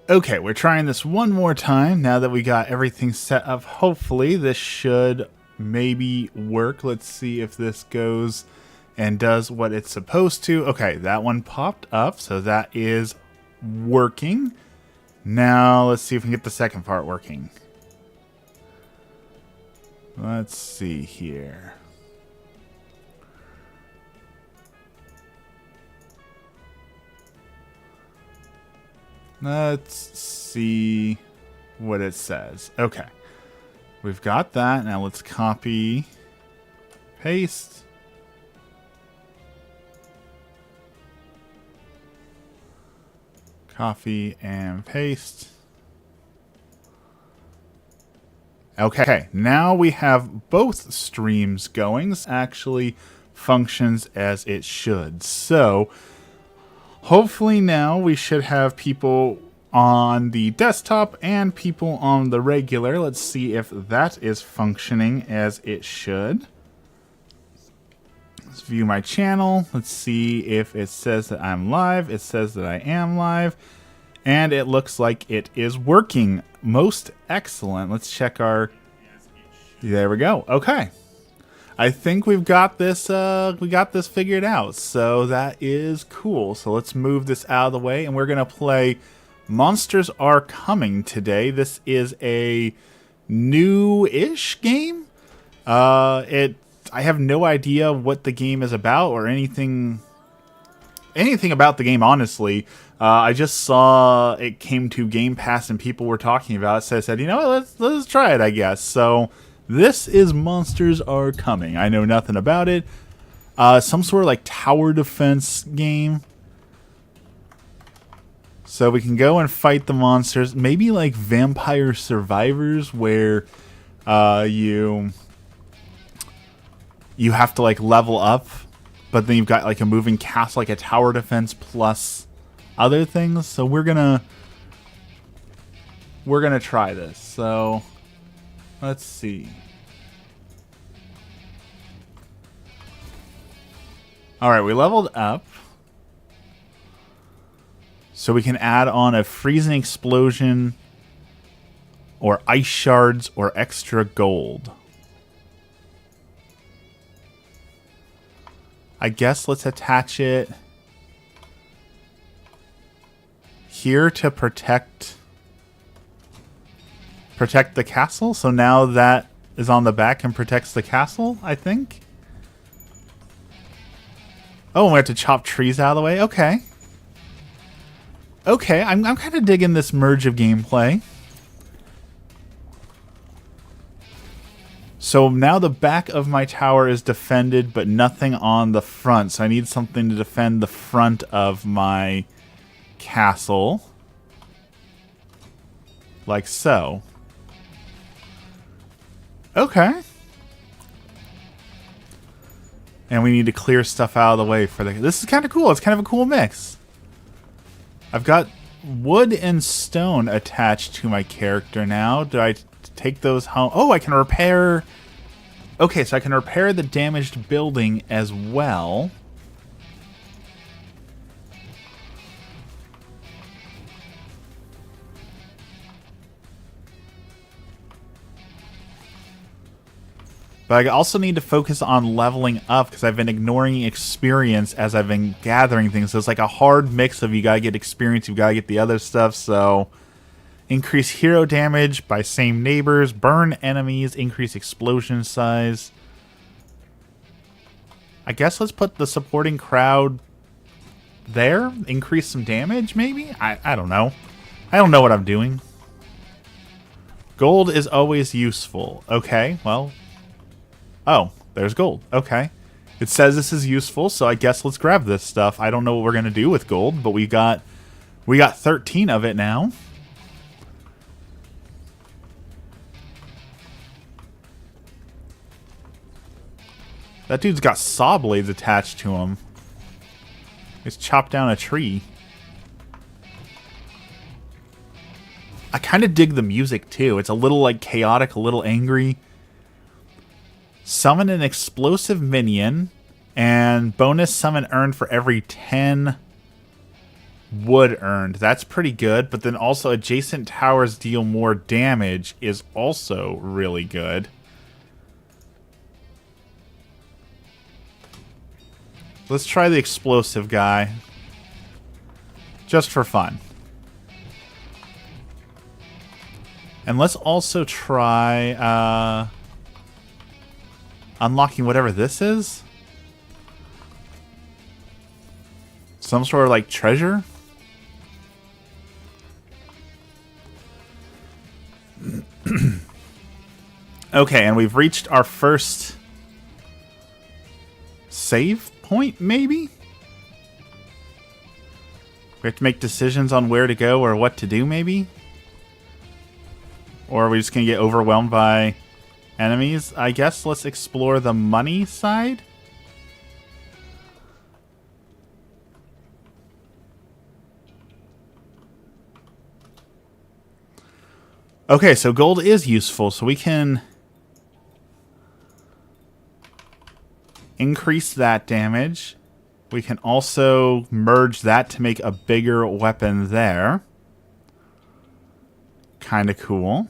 Okay, we're trying this one more time now that we got everything set up. Hopefully this should maybe work. Let's see if this goes and does what it's supposed to. Okay, that one popped up, so that is working. Now let's see if we can get the second part working. Let's see here. Let's see what it says. Okay. We've got that. Now let's copy, paste. Copy and paste. Okay, now we have both streams going. This actually functions as it should. So, hopefully now we should have people on the desktop and people on the regular. Let's see if that is functioning as it should. Let's view my channel. Let's see if it says that I'm live. It says that I am live. And it looks like it is working. Most excellent. Let's check our... There we go. Okay. I think we've got this figured out. So that is cool. So let's move this out of the way and we're going to play Monsters Are Coming today. This is a new-ish game. I have no idea what the game is about or anything about the game, honestly. I just saw it came to Game Pass and people were talking about it, so I said, you know what, let's try it, I guess. So this is Monsters Are Coming. I know nothing about it. Some sort of like tower defense game. So we can go and fight the monsters. Maybe like Vampire Survivors, where you have to like level up, but then you've got like a moving castle, like a tower defense plus other things. So we're gonna try this. So let's see. All right, we leveled up. So we can add on a freezing explosion or ice shards or extra gold. I guess let's attach it here to protect the castle. So now that is on the back and protects the castle, I think. Oh, we have to chop trees out of the way. Okay. Okay, I'm kind of digging this merge of gameplay. So now the back of my tower is defended, but nothing on the front. So I need something to defend the front of my castle. Like so. Okay. And we need to clear stuff out of the way for the... This is kind of cool. It's kind of a cool mix. I've got wood and stone attached to my character now. Do I take those home? Oh, I can repair... Okay, so I can repair the damaged building as well. But I also need to focus on leveling up because I've been ignoring experience as I've been gathering things. So it's like a hard mix of you gotta get experience, you gotta get the other stuff. So increase hero damage by same neighbors, burn enemies, increase explosion size. I guess let's put the supporting crowd there. Increase some damage, maybe? I don't know. I don't know what I'm doing. Gold is always useful. Okay, well... Oh, there's gold. Okay. It says this is useful, so I guess let's grab this stuff. I don't know what we're going to do with gold, but we got 13 of it now. That dude's got saw blades attached to him. He's chopped down a tree. I kind of dig the music, too. It's a little, like, chaotic, a little angry. Summon an explosive minion, and bonus summon earned for every 10 wood earned. That's pretty good, but then also adjacent towers deal more damage is also really good. Let's try the explosive guy. Just for fun. And let's also try unlocking whatever this is. Some sort of like treasure. Okay, and we've reached our first save point, maybe? We have to make decisions on where to go or what to do, maybe? Or are we just going to get overwhelmed by enemies? I guess let's explore the money side. Okay, so gold is useful, so we can increase that damage. We can also merge that to make a bigger weapon there. Kind of cool.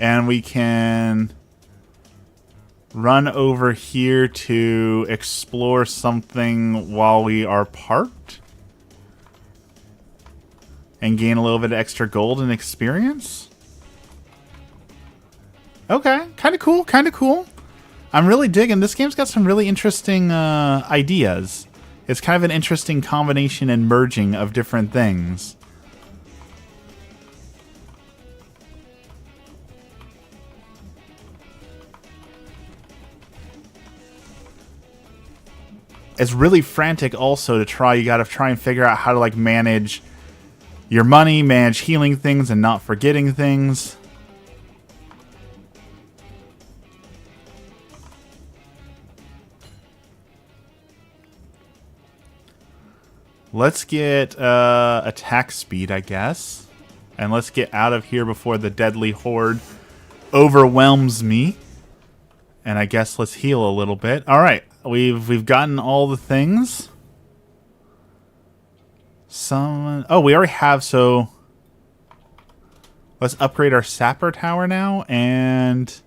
And we can run over here to explore something while we are parked. And gain a little bit of extra gold and experience. Okay, kind of cool, kind of cool. I'm really digging. This game's got some really interesting ideas. It's kind of an interesting combination and merging of different things. It's really frantic also to try. You gotta try and figure out how to like manage your money, manage healing things and not forgetting things. Let's get attack speed, I guess. And let's get out of here before the deadly horde overwhelms me. And I guess let's heal a little bit. All right, we've gotten all the things. Oh, we already have, so let's upgrade our sapper tower now, and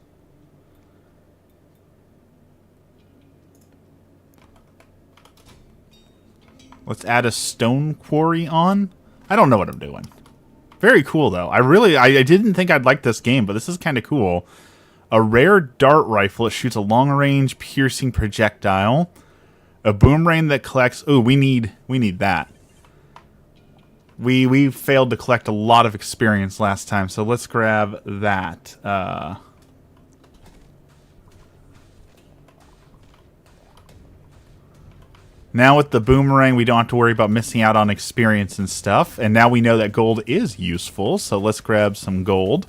let's add a stone quarry on. I don't know what I'm doing. Very cool, though. I didn't think I'd like this game, but this is kind of cool. A rare dart rifle. It shoots a long-range piercing projectile. A boomerang that collects... Oh, we need that. We failed to collect a lot of experience last time, so let's grab that. Now with the boomerang, we don't have to worry about missing out on experience and stuff. And now we know that gold is useful, so let's grab some gold.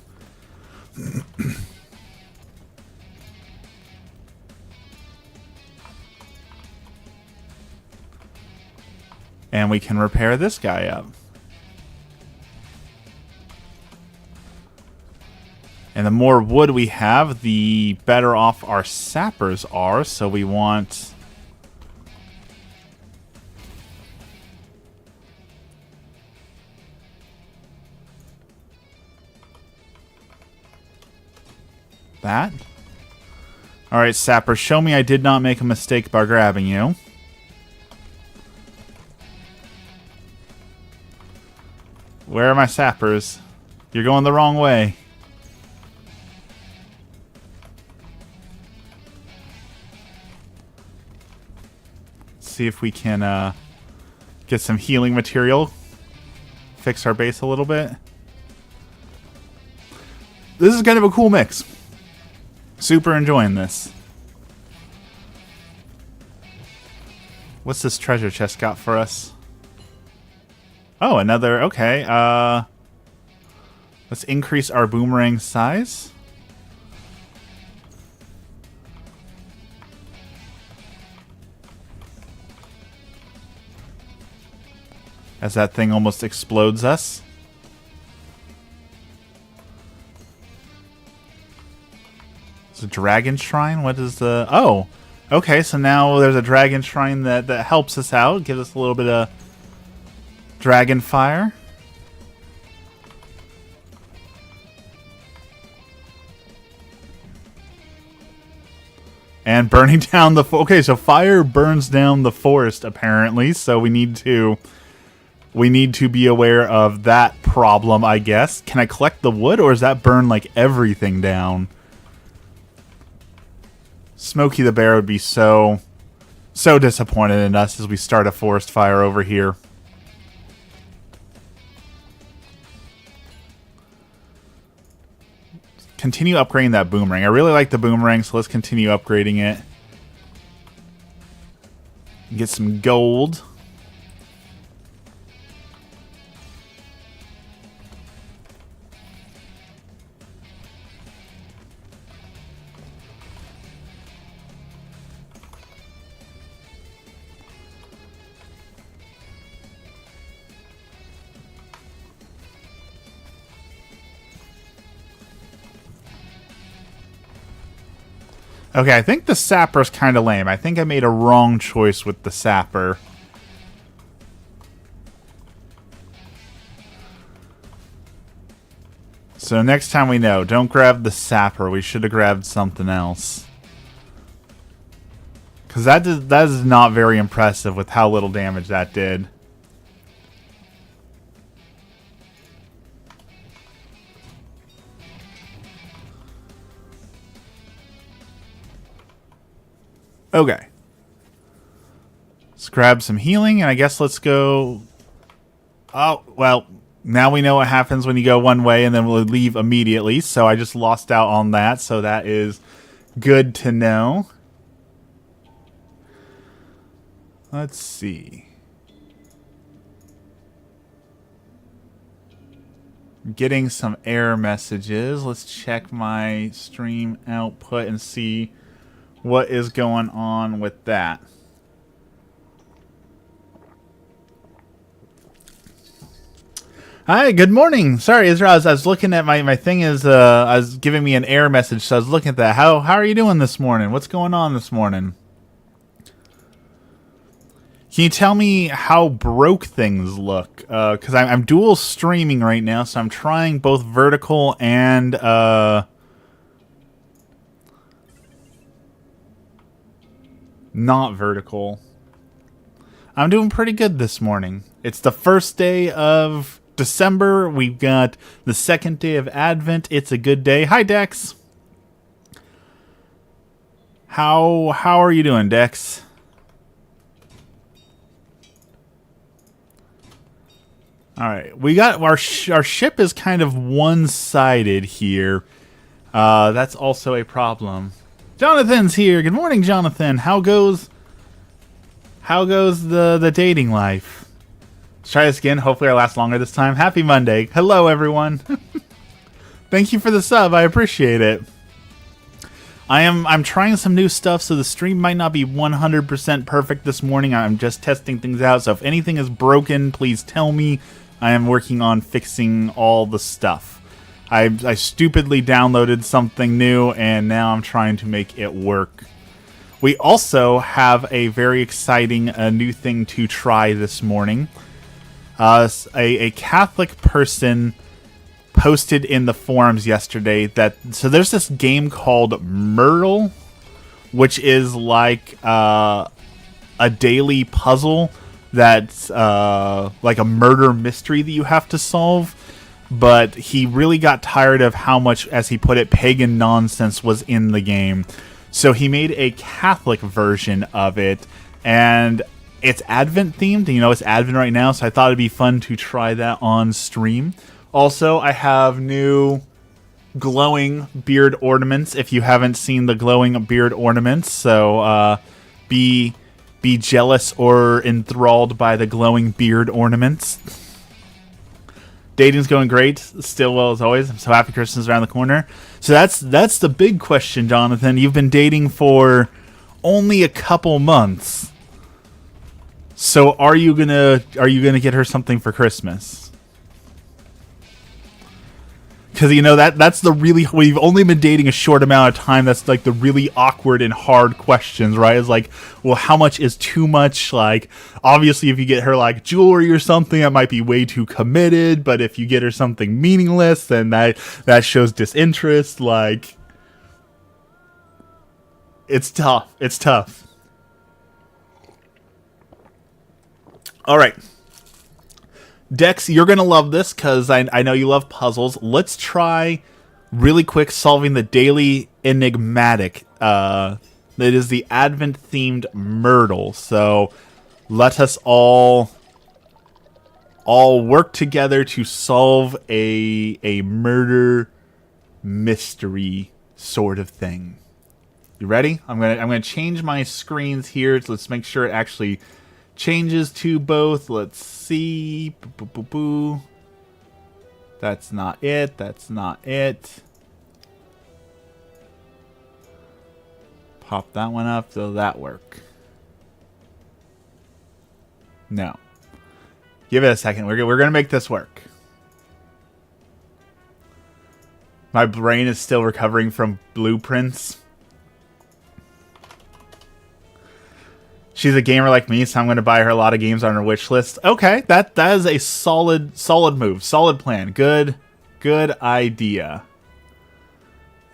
And we can repair this guy up. And the more wood we have, the better off our sappers are. So we want... that. Alright, sapper, show me I did not make a mistake by grabbing you. Where are my sappers? You're going the wrong way. See if we can get some healing material. Fix our base a little bit. This is kind of a cool mix. Super enjoying this. What's this treasure chest got for us? Oh, another... Okay. Let's increase our boomerang size. As that thing almost explodes us. It's a dragon shrine? What is the... Oh! Okay, so now there's a dragon shrine that helps us out. Gives us a little bit of dragon fire. And burning down the... Okay, so fire burns down the forest, apparently. So we need to be aware of that problem, I guess. Can I collect the wood, or does that burn, like, everything down? Smokey the Bear would be so disappointed in us as we start a forest fire over here. Continue upgrading that boomerang. I really like the boomerang, so let's continue upgrading it. Get some gold. Okay, I think the sapper's kind of lame. I think I made a wrong choice with the sapper. So next time we know, don't grab the sapper. We should have grabbed something else. Because that is not very impressive with how little damage that did. Okay. Let's grab some healing, and I guess let's go... Oh, well, now we know what happens when you go one way and then we'll leave immediately, so I just lost out on that, so that is good to know. Let's see. Getting some error messages. Let's check my stream output and see what is going on with that. Hi, good morning. Sorry, Israel, I was looking at my thing is I was giving me an error message, so I was looking at that. How are you doing this morning? What's going on this morning? Can you tell me how broke things look? Because I'm dual streaming right now, so I'm trying both vertical and not vertical. I'm doing pretty good this morning. It's the first day of December. We've got the second day of Advent. It's a good day. Hi, Dex. How are you doing, Dex? All right, we got our ship is kind of one-sided here. That's also a problem. Jonathan's here. Good morning, Jonathan. How goes the dating life? Let's try this again. Hopefully it'll last longer this time. Happy Monday. Hello, everyone. Thank you for the sub. I appreciate it. I'm trying some new stuff, so the stream might not be 100% perfect this morning. I'm just testing things out, so if anything is broken, please tell me. I am working on fixing all the stuff. I stupidly downloaded something new, and now I'm trying to make it work. We also have a very exciting new thing to try this morning. A Catholic person posted in the forums yesterday that... So there's this game called Myrtle, which is like a daily puzzle that's like a murder mystery that you have to solve. But he really got tired of how much, as he put it, pagan nonsense was in the game. So he made a Catholic version of it, and it's Advent themed. You know, it's Advent right now, so I thought it'd be fun to try that on stream. Also, I have new glowing beard ornaments, if you haven't seen the glowing beard ornaments. So be jealous or enthralled by the glowing beard ornaments. Dating's going great, still well as always. I'm so happy Christmas is around the corner. So that's the big question, Jonathan. You've been dating for only a couple months. So are you gonna get her something for Christmas? Because, you know, that's the really... We've only been dating a short amount of time. That's, like, the really awkward and hard questions, right? It's like, well, how much is too much? Like, obviously, if you get her, like, jewelry or something, that might be way too committed. But if you get her something meaningless, then that shows disinterest. Like, it's tough. It's tough. All right. Dex, you're going to love this because I know you love puzzles. Let's try really quick solving the Daily Enigmatic. It is the Advent-themed Myrtle. So let us all work together to solve a murder mystery sort of thing. You ready? I'm gonna change my screens here. So let's make sure it actually changes to both. Let's see. Boo, boo, boo, boo. That's not it. That's not it. Pop that one up. Does that work? No. Give it a second. We're gonna make this work. My brain is still recovering from blueprints. She's a gamer like me, so I'm going to buy her a lot of games on her wish list. Okay, that is a solid move, solid plan. Good idea.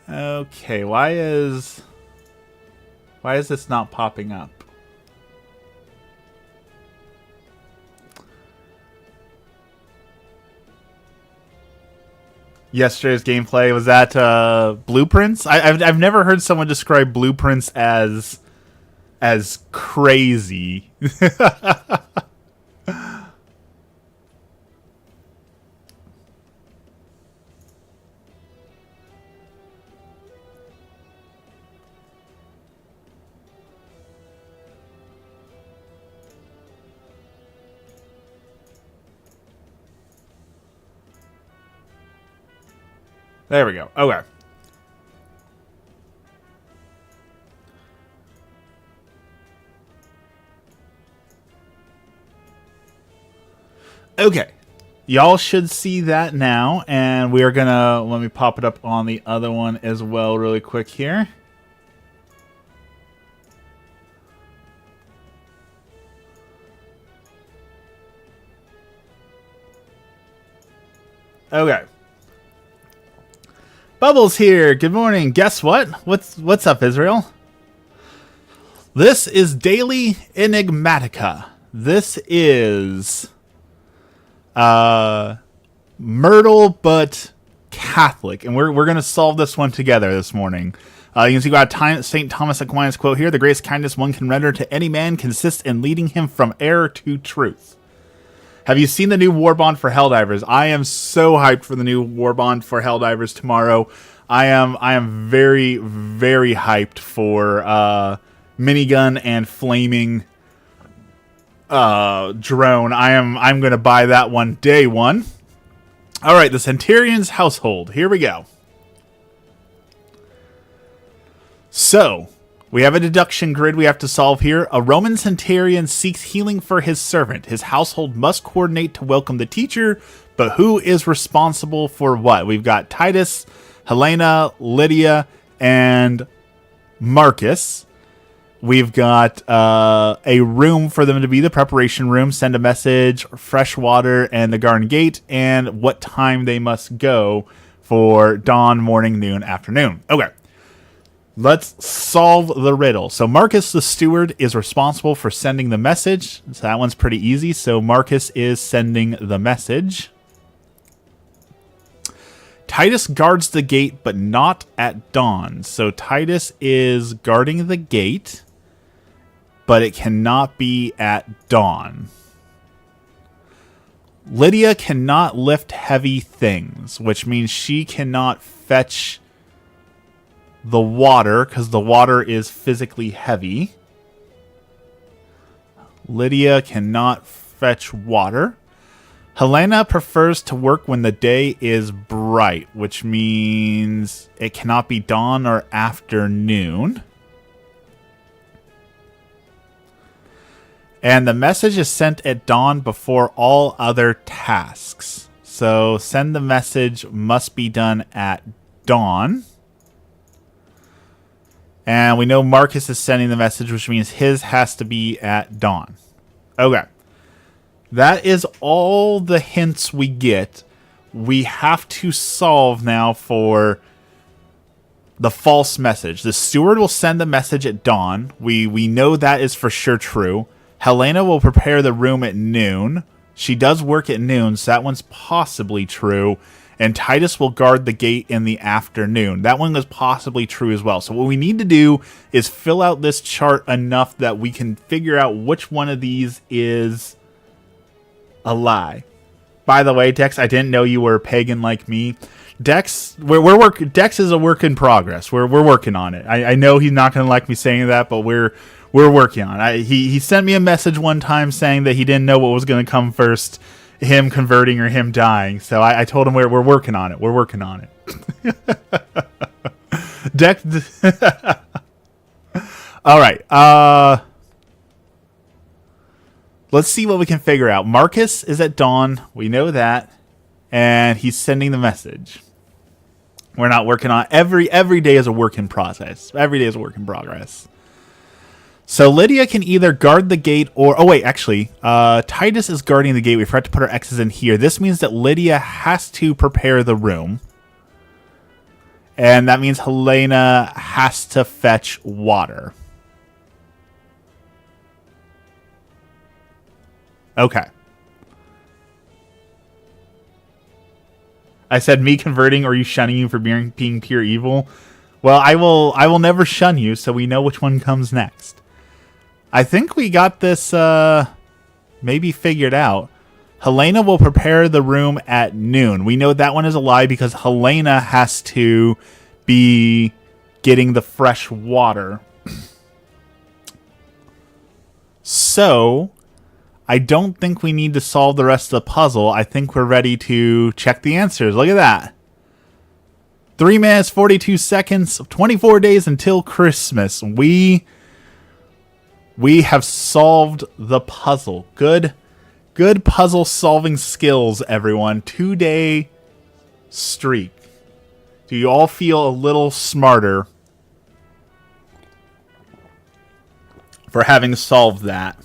Okay, why is this not popping up? Yesterday's gameplay, was that blueprints? I've never heard someone describe blueprints as crazy. There we go. Okay. Okay. Y'all should see that now, and we are gonna... Let me pop it up on the other one as well really quick here. Okay. Bubbles here. Good morning. Guess what? What's up, Israel? This is Daily Enigmatica. This is Myrtle, but Catholic, and we're gonna solve this one together this morning. You can see we got St. Thomas Aquinas quote here: "The greatest kindness one can render to any man consists in leading him from error to truth." Have you seen the new War Bond for Helldivers? I am so hyped for the new War Bond for Helldivers tomorrow. I am very, very hyped for minigun and flaming drone. I'm gonna buy that one day one. All right, the Centurion's household. Here we go. So we have a deduction grid we have to solve here. A Roman centurion seeks healing for his servant. His household must coordinate to welcome the teacher, but who is responsible for what? We've got Titus, Helena, Lydia, and Marcus. We've got a room for them to be the preparation room, send a message, fresh water, and the garden gate, and what time they must go for dawn, morning, noon, afternoon. Okay. Let's solve the riddle. So Marcus the steward is responsible for sending the message. So that one's pretty easy. So Marcus is sending the message. Titus guards the gate, but not at dawn. So Titus is guarding the gate, but it cannot be at dawn. Lydia cannot lift heavy things, which means she cannot fetch the water, because the water is physically heavy. Lydia cannot fetch water. Helena prefers to work when the day is bright, which means it cannot be dawn or afternoon. And the message is sent at dawn before all other tasks. So send the message must be done at dawn. And we know Marcus is sending the message, which means his has to be at dawn. Okay. That is all the hints we get. We have to solve now for the false message. The steward will send the message at dawn. We know that is for sure true. Helena will prepare the room at noon. She does work at noon, so that one's possibly true. And Titus will guard the gate in the afternoon. That one was possibly true as well. So what we need to do is fill out this chart enough that we can figure out which one of these is a lie. By the way, Dex, I didn't know you were a pagan like me. Dex, Dex is a work in progress. We're working on it. I know he's not going to like me saying that, but we're working on it. He sent me a message one time saying that he didn't know what was going to come first, him converting or him dying. So I told him we're working on it. We're working on it. Dex. All right. Let's see what we can figure out. Marcus is at dawn. We know that. And he's sending the message. We're not working on every day is a work in process. Every day is a work in progress. So Lydia can either guard the gate or... Oh, wait, actually. Titus is guarding the gate. We forgot to put our X's in here. This means that Lydia has to prepare the room. And that means Helena has to fetch water. Okay. I said me converting or you shunning you for being pure evil. Well, I will never shun you, so we know which one comes next. I think we got this maybe figured out. Helena will prepare the room at noon. We know that one is a lie because Helena has to be getting the fresh water. So I don't think we need to solve the rest of the puzzle. I think we're ready to check the answers. Look at that. 3 minutes, 42 seconds, 24 days until Christmas. We have solved the puzzle. Good puzzle solving skills, everyone. 2-day streak. Do you all feel a little smarter for having solved that?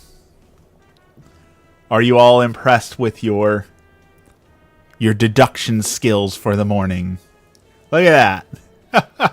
Are you all impressed with your deduction skills for the morning? Look at that.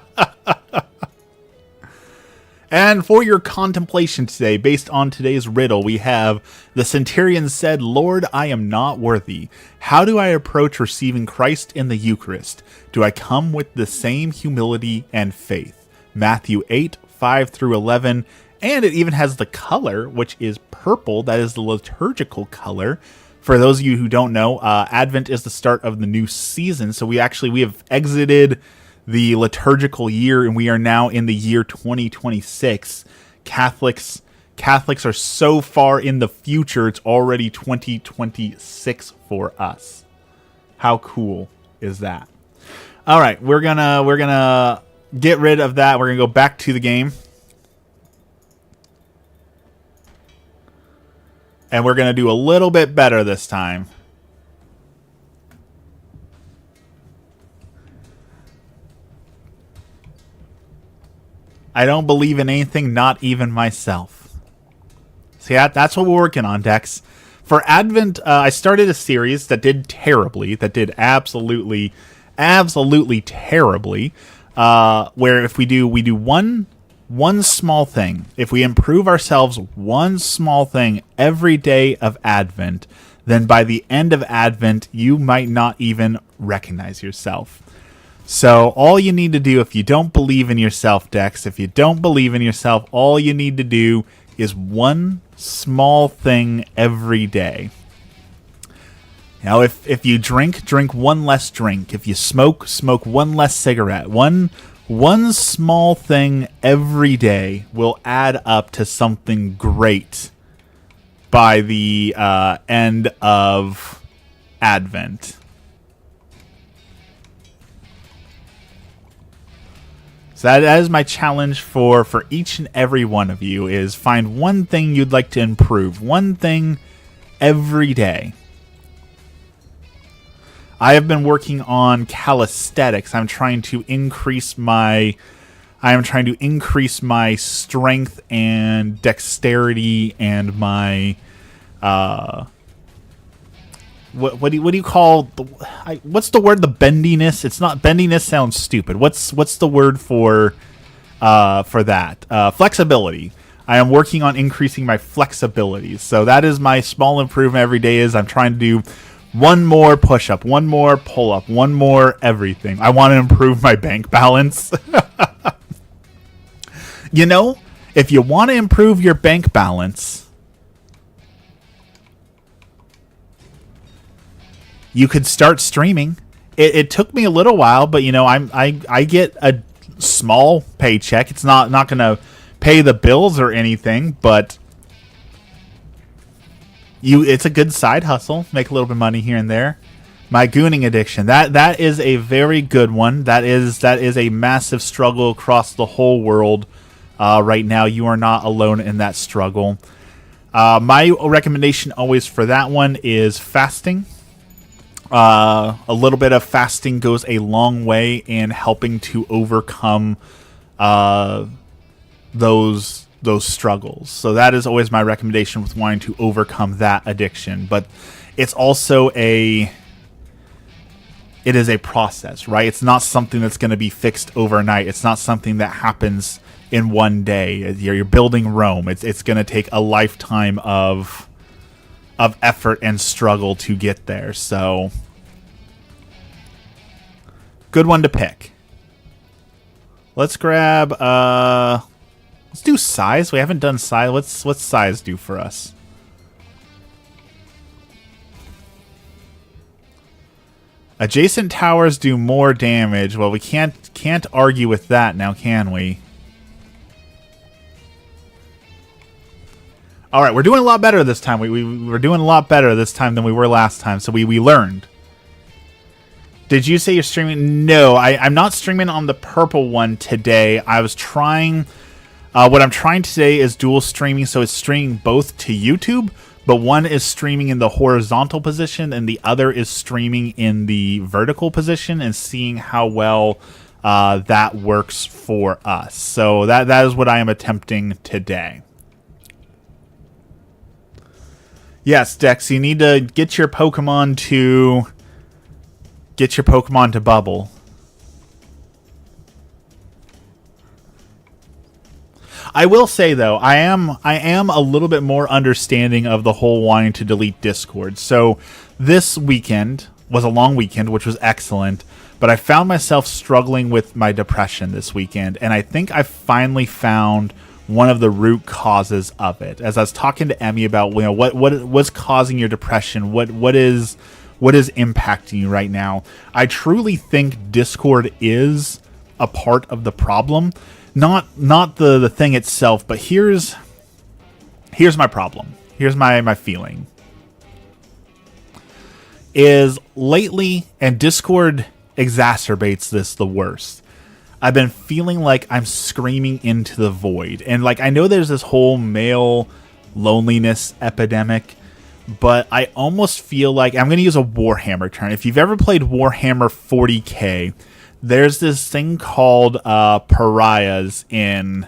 And for your contemplation today, based on today's riddle, we have the centurion said, "Lord, I am not worthy. How do I approach receiving Christ in the Eucharist? Do I come with the same humility and faith?" Matthew 8, 5 through 11. And it even has the color, which is purple. That is the liturgical color. For those of you who don't know, Advent is the start of the new season. So we have exited the liturgical year, and we are now in the year 2026. Catholics are so far in the future, it's already 2026 for us. How cool is that? All right, we're gonna get rid of that. We're gonna go back to the game. And we're going to do a little bit better this time. I don't believe in anything, not even myself. See, that's what we're working on, Dex. For Advent, I started a series that did terribly. That did absolutely terribly. Where if we do one small thing. If we improve ourselves one small thing every day of Advent, then by the end of Advent, you might not even recognize yourself. So all you need to do, if you don't believe in yourself, Dex, if you don't believe in yourself, all you need to do is one small thing every day. Now, if you drink one less drink. If you smoke one less cigarette. One small thing every day will add up to something great by the end of Advent. So that is my challenge for each and every one of you, is find one thing you'd like to improve. One thing every day. I have been working on calisthenics. I'm trying to increase my strength and dexterity and my what do you call what's the word? The bendiness. It's not bendiness. Sounds stupid. What's the word for that? Flexibility. I am working on increasing my flexibility. So that is my small improvement every day. Is I'm trying to do one more push-up, one more pull-up, one more everything. I want to improve my bank balance. You know, if you want to improve your bank balance, you could start streaming. It took me a little while, but you know, I get a small paycheck. It's not going to pay the bills or anything, but it's a good side hustle. Make a little bit of money here and there. My gooning addiction. That is a very good one. That is a massive struggle across the whole world right now. You are not alone in that struggle. My recommendation always for that one is fasting. A little bit of fasting goes a long way in helping to overcome those struggles. So that is always my recommendation with wanting to overcome that addiction. But it's also it is a process, right? It's not something that's going to be fixed overnight. It's not something that happens in one day. You're building Rome. It's going to take a lifetime of effort and struggle to get there. So good one to pick. Let's grab let's do size. We haven't done size. What's size do for us? Adjacent towers do more damage. Well, we can't argue with that now, can we? All right, we're doing a lot better this time. We're doing a lot better this time than we were last time. So we learned. Did you say you're streaming? No, I'm not streaming on the purple one today. I was trying. What I'm trying to say is dual streaming, so it's streaming both to YouTube, but one is streaming in the horizontal position and the other is streaming in the vertical position, and seeing how well that works for us. So that is what I am attempting today. Yes, Dex, you need to get your Pokemon to bubble. I will say though, I am a little bit more understanding of the whole wanting to delete Discord. So this weekend was a long weekend, which was excellent, but I found myself struggling with my depression this weekend, and I think I finally found one of the root causes of it. As I was talking to Emmy about, you know, what's causing your depression, what is impacting you right now, I truly think Discord is a part of the problem. Not the thing itself, but here's my problem. Here's my feeling. Is lately, and Discord exacerbates this the worst, I've been feeling like I'm screaming into the void. And like, I know there's this whole male loneliness epidemic, but I almost feel like, I'm going to use a Warhammer term. If you've ever played Warhammer 40K, there's this thing called pariahs in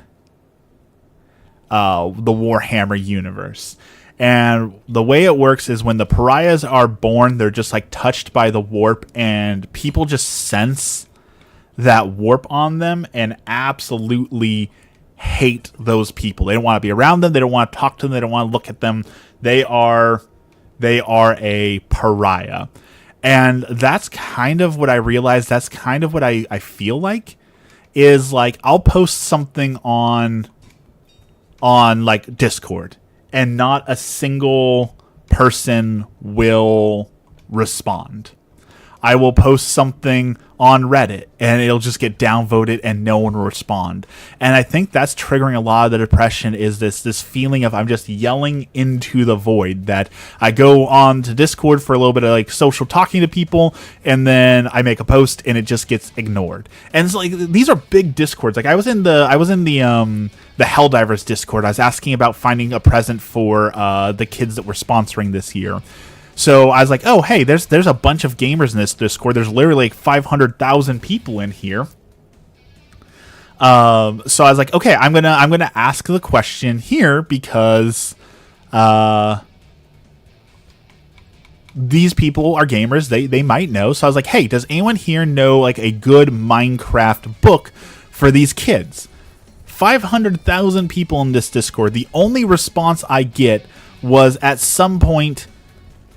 the Warhammer universe. And the way it works is when the pariahs are born, they're just like touched by the warp, and people just sense that warp on them and absolutely hate those people. They don't want to be around them. They don't want to talk to them. They don't want to look at them. They are a pariah. And that's kind of what I realized. That's kind of what I feel like, is like, I'll post something on like Discord and not a single person will respond. I will post something on Reddit and it'll just get downvoted and no one will respond. And I think that's triggering a lot of the depression, is this feeling of I'm just yelling into the void, that I go on to Discord for a little bit of like social talking to people, and then I make a post and it just gets ignored. And it's like, these are big Discords. Like I was in the Helldivers Discord. I was asking about finding a present for the kids that we're sponsoring this year. So I was like, oh, hey, there's a bunch of gamers in this Discord. There's literally like 500,000 people in here. So I was like, okay, I'm gonna ask the question here because these people are gamers. They might know. So I was like, hey, does anyone here know like a good Minecraft book for these kids? 500,000 people in this Discord. The only response I get was at some point,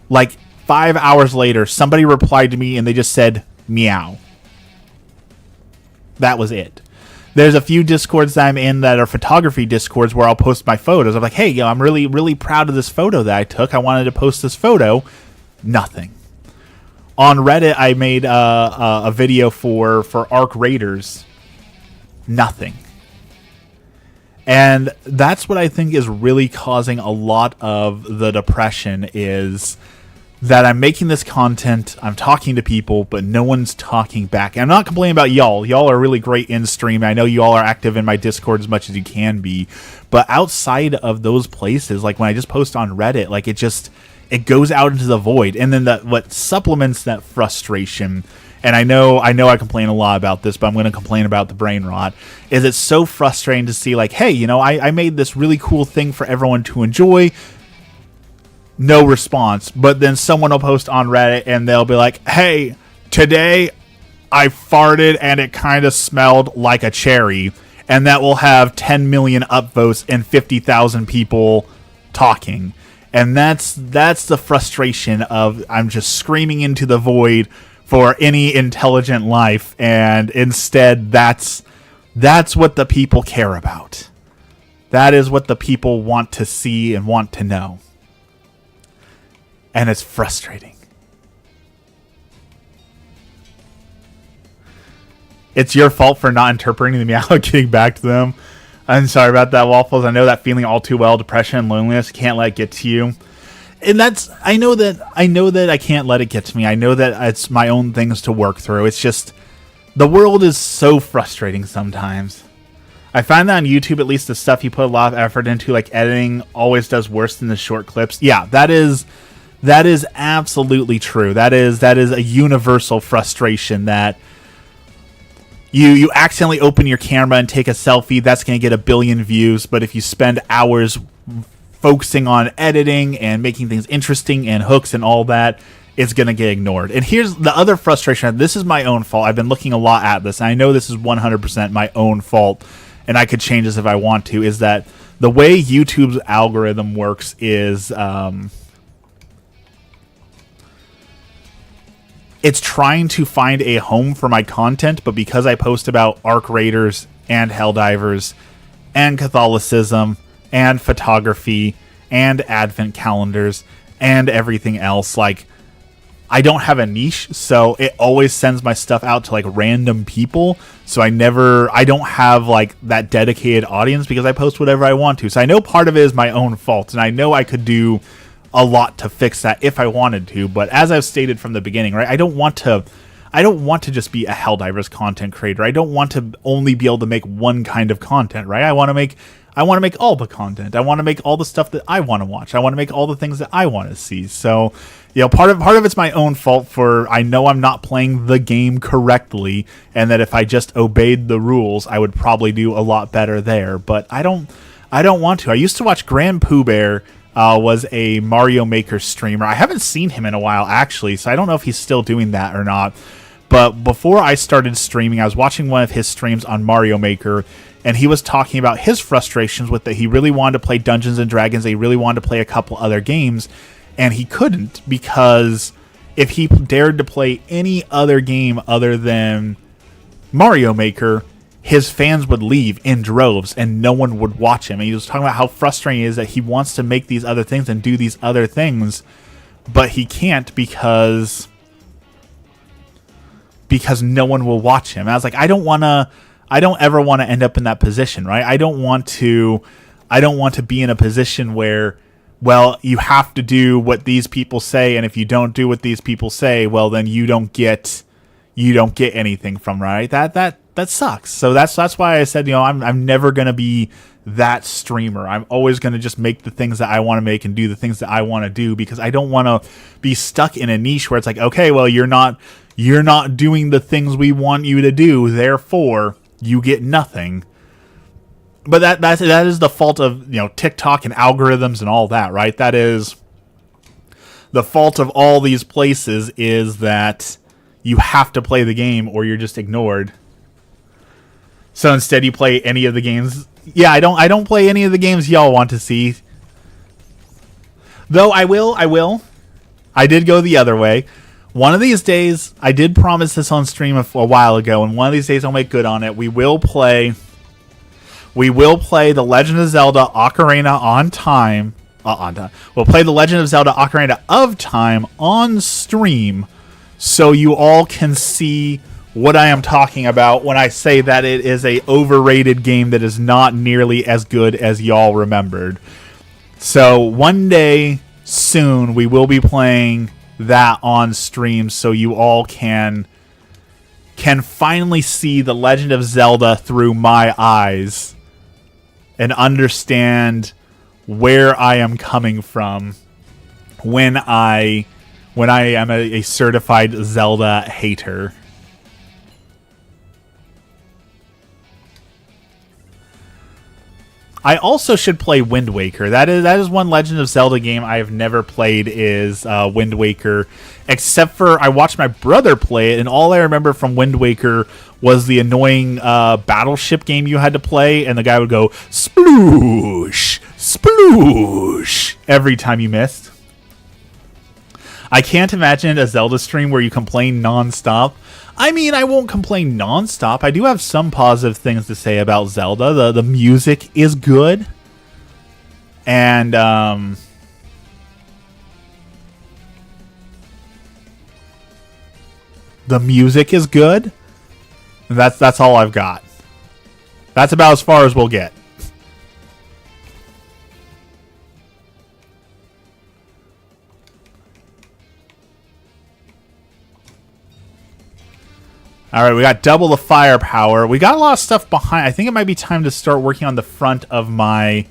like 5 hours later, somebody replied to me and they just said meow. That was it. There's a few Discords that I'm in that are photography Discords where I'll post my photos. I'm like, hey, yo, I'm really, really proud of this photo that I took. I wanted to post this photo. Nothing. On Reddit, I made a video for Arc Raiders. Nothing. And that's what I think is really causing a lot of the depression, is that I'm making this content, I'm talking to people, but no one's talking back. And I'm not complaining about y'all. Y'all are really great in stream. I know you all are active in my Discord as much as you can be. But outside of those places, like when I just post on Reddit, like it goes out into the void. And then what supplements that frustration, and I know I complain a lot about this, but I'm going to complain about the brain rot, is it's so frustrating to see like, hey, I made this really cool thing for everyone to enjoy. No response. But then someone will post on Reddit and they'll be like, hey, today I farted and it kind of smelled like a cherry. And that will have 10 million upvotes and 50,000 people talking. And that's the frustration of I'm just screaming into the void for any intelligent life. And instead, that's what the people care about. That is what the people want to see and want to know. And it's frustrating. It's your fault for not interpreting the meow and getting back to them. I'm sorry about that, Waffles. I know that feeling all too well. Depression and loneliness. Can't let it get to you. And I know that I can't let it get to me. I know that it's my own things to work through. It's just, the world is so frustrating sometimes. I find that on YouTube, at least the stuff you put a lot of effort into, like editing, always does worse than the short clips. Yeah, that is absolutely true. That is a universal frustration that you accidentally open your camera and take a selfie, that's going to get 1 billion views, but if you spend hours focusing on editing and making things interesting and hooks and all that, it's going to get ignored. And here's the other frustration. This is my own fault. I've been looking a lot at this, and I know this is 100% my own fault, and I could change this if I want to, is that the way YouTube's algorithm works is it's trying to find a home for my content, but because I post about Arc Raiders and Helldivers and Catholicism and photography and advent calendars and everything else, like, I don't have a niche, so it always sends my stuff out to like random people. So I don't have like that dedicated audience because I post whatever I want to. So I know part of it is my own fault, and I know I could do a lot to fix that if I wanted to. But as I've stated from the beginning, right, I don't want to just be a Helldivers content creator. I don't want to only be able to make one kind of content, right? I want to make all the content. I want to make all the stuff that I want to watch. I want to make all the things that I want to see. So, part of it's my own fault for I know I'm not playing the game correctly, and that if I just obeyed the rules, I would probably do a lot better there. But I don't want to. I used to watch Grand Pooh Bear. Was a Mario Maker streamer. I haven't seen him in a while, actually, so I don't know if he's still doing that or not. But before I started streaming, I was watching one of his streams on Mario Maker, and he was talking about his frustrations with that. He really wanted to play Dungeons & Dragons. He really wanted to play a couple other games, and he couldn't because if he dared to play any other game other than Mario Maker, his fans would leave in droves and no one would watch him. And he was talking about how frustrating it is that he wants to make these other things and do these other things, but he can't because no one will watch him. And I was like, I don't ever want to end up in that position, right? I don't want to be in a position where, well, you have to do what these people say, and if you don't do what these people say, well, then you don't get anything from, right? that sucks. So that's why I said, you know, I'm never gonna be that streamer. I'm always gonna just make the things that I want to make and do the things that I want to do, because I don't want to be stuck in a niche where it's like, okay, well, you're not doing the things we want you to do, therefore you get nothing. But that is the fault of, you know, TikTok and algorithms and all that, right? That is the fault of all these places, is that you have to play the game or you're just ignored. So instead you play any of the games. Yeah, I don't play any of the games y'all want to see. Though I will. I did go the other way. One of these days, I did promise this on stream a while ago, and one of these days I'll make good on it. We will play The Legend of Zelda Ocarina on time. We'll play The Legend of Zelda Ocarina of Time on stream, so you all can see what I am talking about when I say that it is a overrated game that is not nearly as good as y'all remembered. So one day soon we will be playing that on stream, so you all can finally see The Legend of Zelda through my eyes and understand where I am coming from when I am a certified Zelda hater. I also should play Wind Waker. That is one Legend of Zelda game I have never played, is Wind Waker, except for I watched my brother play it, and all I remember from Wind Waker was the annoying battleship game you had to play, and the guy would go sploosh, sploosh every time you missed. I can't imagine a Zelda stream where you complain nonstop. I mean, I won't complain nonstop. I do have some positive things to say about Zelda. The music is good. And, the music is good. And that's all I've got. That's about as far as we'll get. Alright, we got double the firepower. We got a lot of stuff behind. I think it might be time to start working on the front of my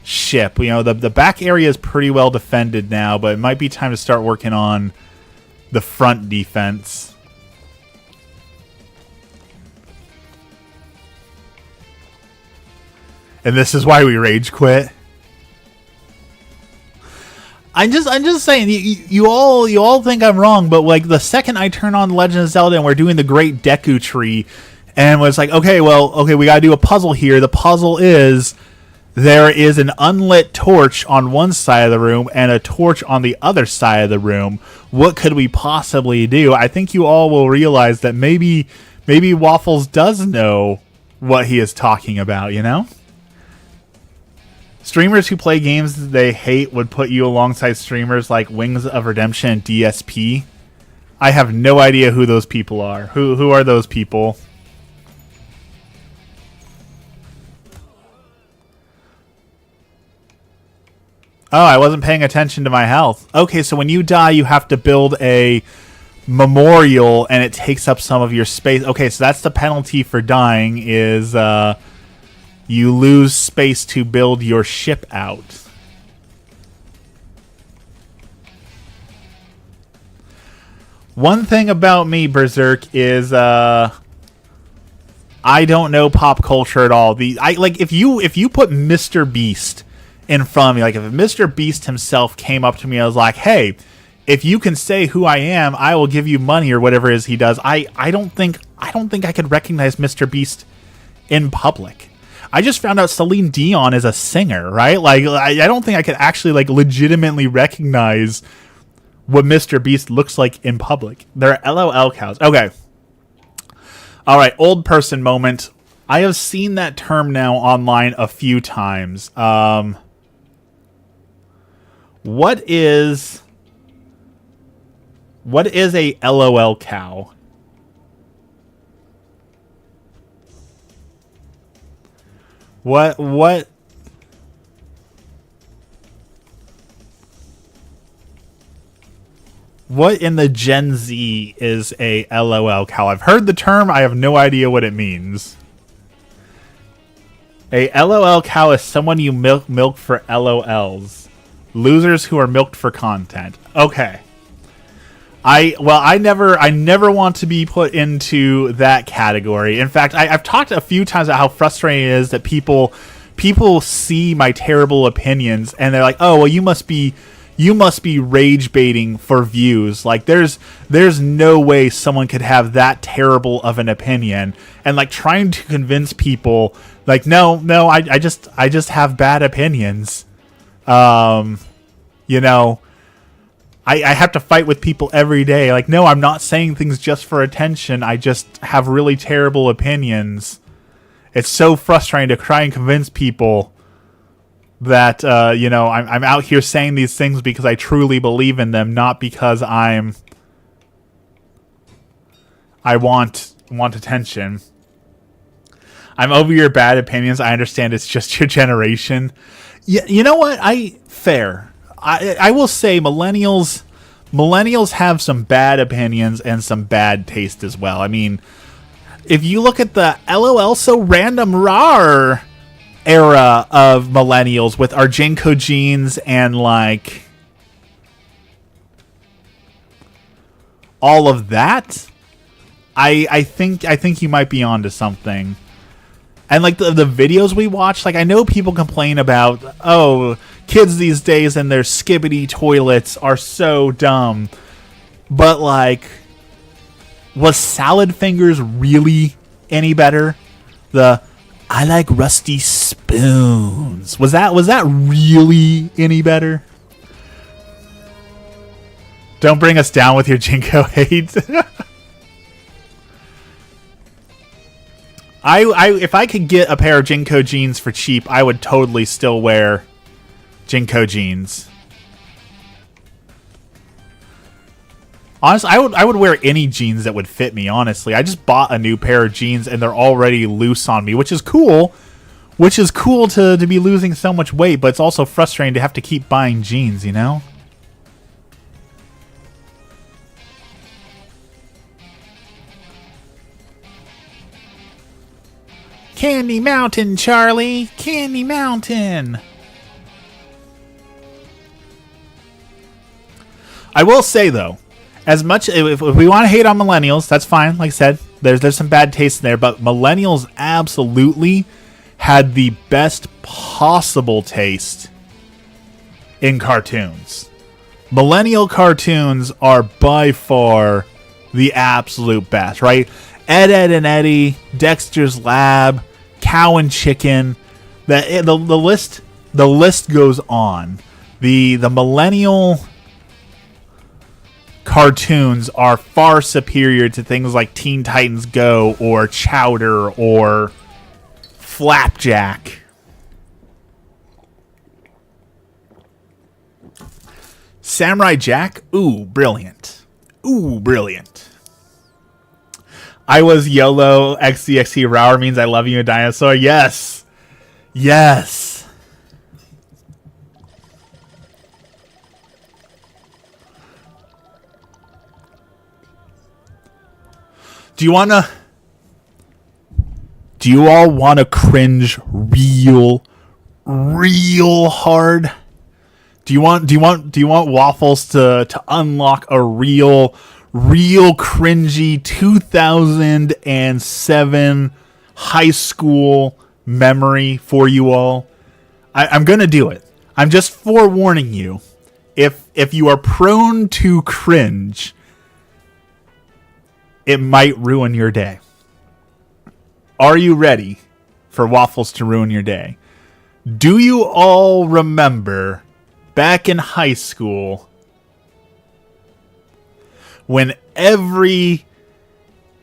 ship. You know, the back area is pretty well defended now, but it might be time to start working on the front defense. And this is why we rage quit. I'm just saying, you all think I'm wrong, but like the second I turn on Legend of Zelda and we're doing the Great Deku Tree, and was like, okay, we gotta do a puzzle here. The puzzle is there is an unlit torch on one side of the room and a torch on the other side of the room. What could we possibly do? I think you all will realize that maybe Waffles does know what he is talking about, you know? Streamers who play games they hate would put you alongside streamers like Wings of Redemption and DSP. I have no idea who those people are. Who are those people? Oh, I wasn't paying attention to my health. Okay, so when you die, you have to build a memorial, and it takes up some of your space. Okay, so that's the penalty for dying, is you lose space to build your ship out. One thing about me, Berserk, is I don't know pop culture at all. If you put Mr. Beast in front of me, like if Mr. Beast himself came up to me and was like, "Hey, if you can say who I am, I will give you money," or whatever it is he does. I don't think I could recognize Mr. Beast in public. I just found out Celine Dion is a singer, right? Like, I don't think I could actually, like, legitimately recognize what Mr. Beast looks like in public. They're LOL cows. Okay. All right, old person moment. I have seen that term now online a few times. What is a LOL cow? What? What in the Gen Z is a LOL Cal? I've heard the term. I have no idea what it means. A LOL Cal is someone you milk for LOLs. Losers who are milked for content. Okay. I never want to be put into that category. In fact, I've talked a few times about how frustrating it is that people see my terrible opinions and they're like, oh well, you must be rage baiting for views. Like there's no way someone could have that terrible of an opinion, and like trying to convince people like no, I just have bad opinions. You know, I have to fight with people every day. Like, no, I'm not saying things just for attention. I just have really terrible opinions. It's so frustrating to try and convince people that, I'm out here saying these things because I truly believe in them, not because I want attention. I'm over your bad opinions. I understand it's just your generation. Yeah, you know what? Fair. I will say millennials have some bad opinions and some bad taste as well. I mean, if you look at the LOL so random rar era of millennials with our Jinko jeans and like all of that, I think you might be onto something. And like the videos we watch, like I know people complain about, oh, kids these days and their skibbity toilets are so dumb. But like, was Salad Fingers really any better? I like rusty spoons. Was that really any better? Don't bring us down with your Jinko hate. If I could get a pair of Jinko jeans for cheap, I would totally still wear Jinko jeans. Honestly, I would wear any jeans that would fit me, honestly. I just bought a new pair of jeans and they're already loose on me, which is cool. Which is cool to be losing so much weight, but it's also frustrating to have to keep buying jeans, you know? Candy Mountain, Charlie! Candy Mountain! I will say, though, as much if we want to hate on millennials, that's fine. Like I said, there's some bad taste in there, but millennials absolutely had the best possible taste in cartoons. Millennial cartoons are by far the absolute best, right? Ed, Edd and Eddy, Dexter's Lab, Cow and Chicken. The list goes on. The millennial cartoons are far superior to things like Teen Titans Go or Chowder or Flapjack. Samurai Jack? Ooh, brilliant. Ooh, brilliant. I was YOLO XCXC Rower means I love you, a dinosaur. Yes. Yes. Do you all want to cringe real hard? Do you want Waffles to unlock a real cringy 2007 high school memory for you all? I'm gonna do it. I'm just forewarning you. If you are prone to cringe, it might ruin your day. Are you ready for Waffles to ruin your day? Do you all remember back in high school when every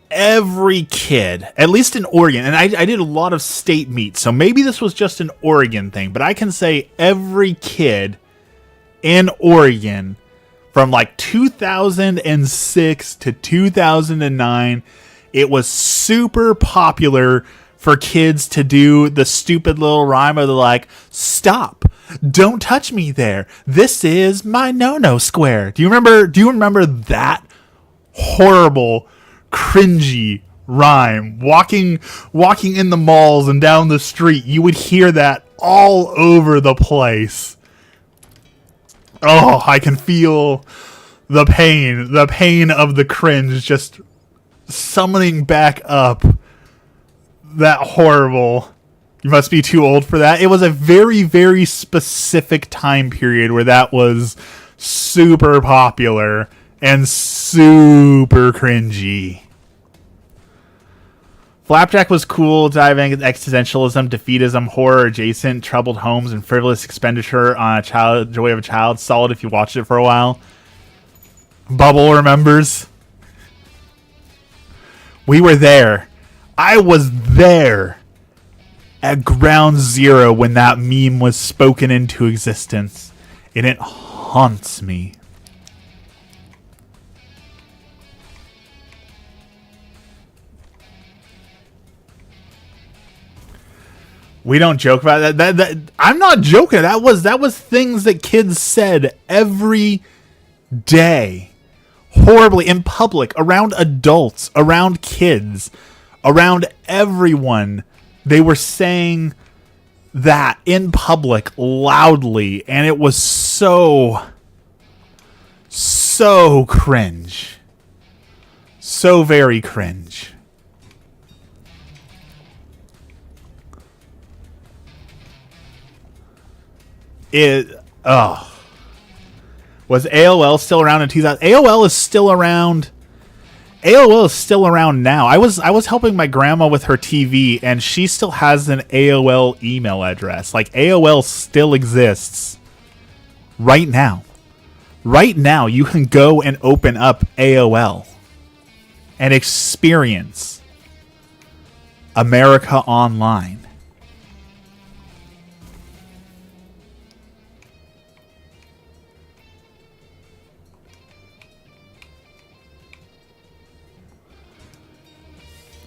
kid, at least in Oregon, and I did a lot of state meets, so maybe this was just an Oregon thing, but I can say every kid in Oregon from like 2006 to 2009, it was super popular for kids to do the stupid little rhyme of the like, stop, Don't touch me there. This is my no-no square. Do you remember that horrible, cringy rhyme? Walking in the malls and down the street, you would hear that all over the place. Oh, I can feel the pain of the cringe just summoning back up that horrible. You must be too old for that. It was a very, very specific time period where that was super popular and super cringy. Flapjack was cool, diving into existentialism, defeatism, horror adjacent, troubled homes, and frivolous expenditure on joy of a child. Solid if you watched it for a while. Bubble remembers. We were there. I was there at ground zero when that meme was spoken into existence, and it haunts me. We don't joke about that. I'm not joking. That was things that kids said every day, horribly in public, around adults, around kids, around everyone. They were saying that in public loudly, and it was so cringe. So very cringe. Was AOL still around in 2000? AOL is still around. AOL is still around now. I was helping my grandma with her TV, and she still has an AOL email address. Like, AOL still exists right now. Right now, you can go and open up AOL and experience America Online.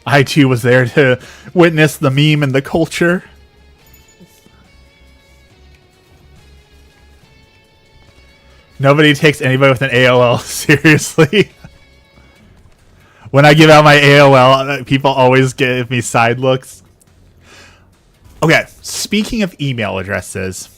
I too was there to witness the meme and the culture. Nobody takes anybody with an AOL seriously. When I give out my AOL, people always give me side looks. Okay, speaking of email addresses.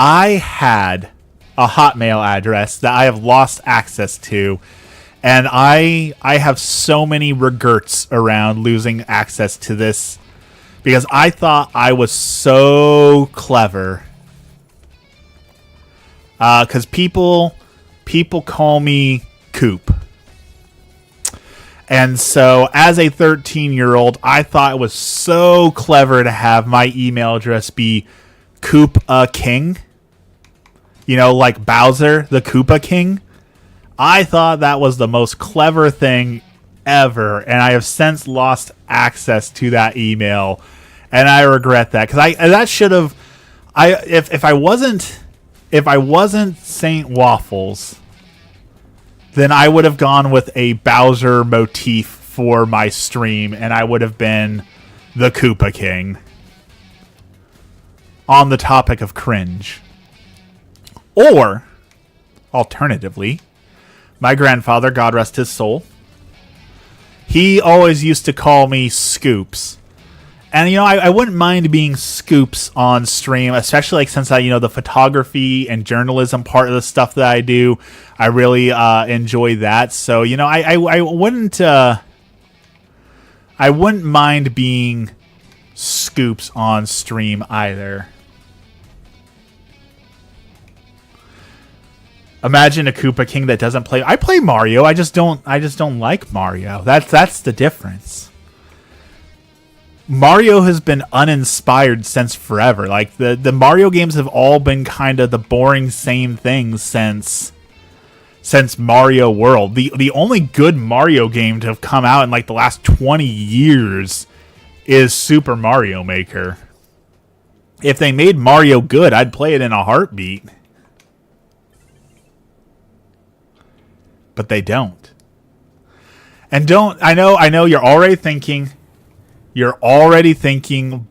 I had a Hotmail address that I have lost access to, and I have so many regrets around losing access to this because I thought I was so clever. Because people call me Coop. And so as a 13-year-old, I thought it was so clever to have my email address be Koopa King. You know, like Bowser, the Koopa King. I thought that was the most clever thing ever, and I have since lost access to that email, and I regret that because if I wasn't Saint Waffles, then I would have gone with a Bowser motif for my stream, and I would have been the Koopa King. On the topic of cringe. Or, alternatively, my grandfather, God rest his soul, he always used to call me Scoops. And, I wouldn't mind being Scoops on stream, especially since the photography and journalism part of the stuff that I do, I really enjoy that. So, I wouldn't mind being Scoops on stream either. Imagine a Koopa King that doesn't play. I play Mario. I just don't like Mario. That's the difference. Mario has been uninspired since forever. Like the Mario games have all been kind of the boring same things since Mario World. The only good Mario game to have come out in like the last 20 years is Super Mario Maker. If they made Mario good, I'd play it in a heartbeat. but they don't. And I know you're already thinking,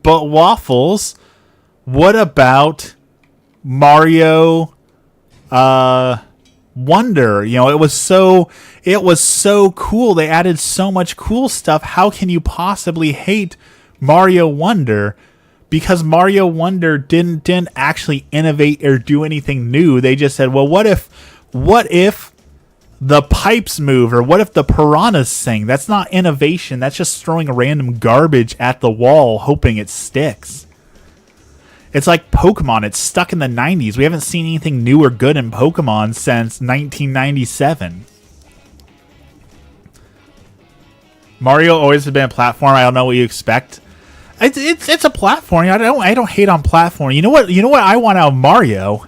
but Waffles, what about Mario Wonder? You know, it was so cool. They added so much cool stuff. How can you possibly hate Mario Wonder? Because Mario Wonder didn't actually innovate or do anything new. They just said, well, what if the pipes move, or what if the piranhas sing? That's not innovation. That's just throwing random garbage at the wall, hoping it sticks. It's like Pokemon. It's stuck in the 90s. We haven't seen anything new or good in Pokemon since 1997. Mario always has been a platform. I don't know what you expect. It's a platform. I don't hate on platform. You know what I want out of Mario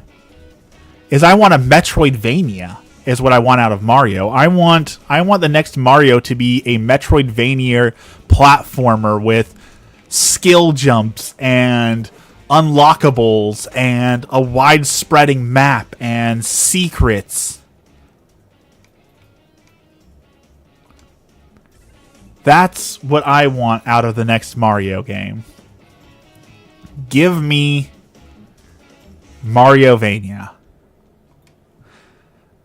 is I want a Metroidvania. Is what I want out of Mario. I want the next Mario to be a Metroidvania platformer with skill jumps and unlockables and a wide-spreading map and secrets. That's what I want out of the next Mario game. Give me Mariovania.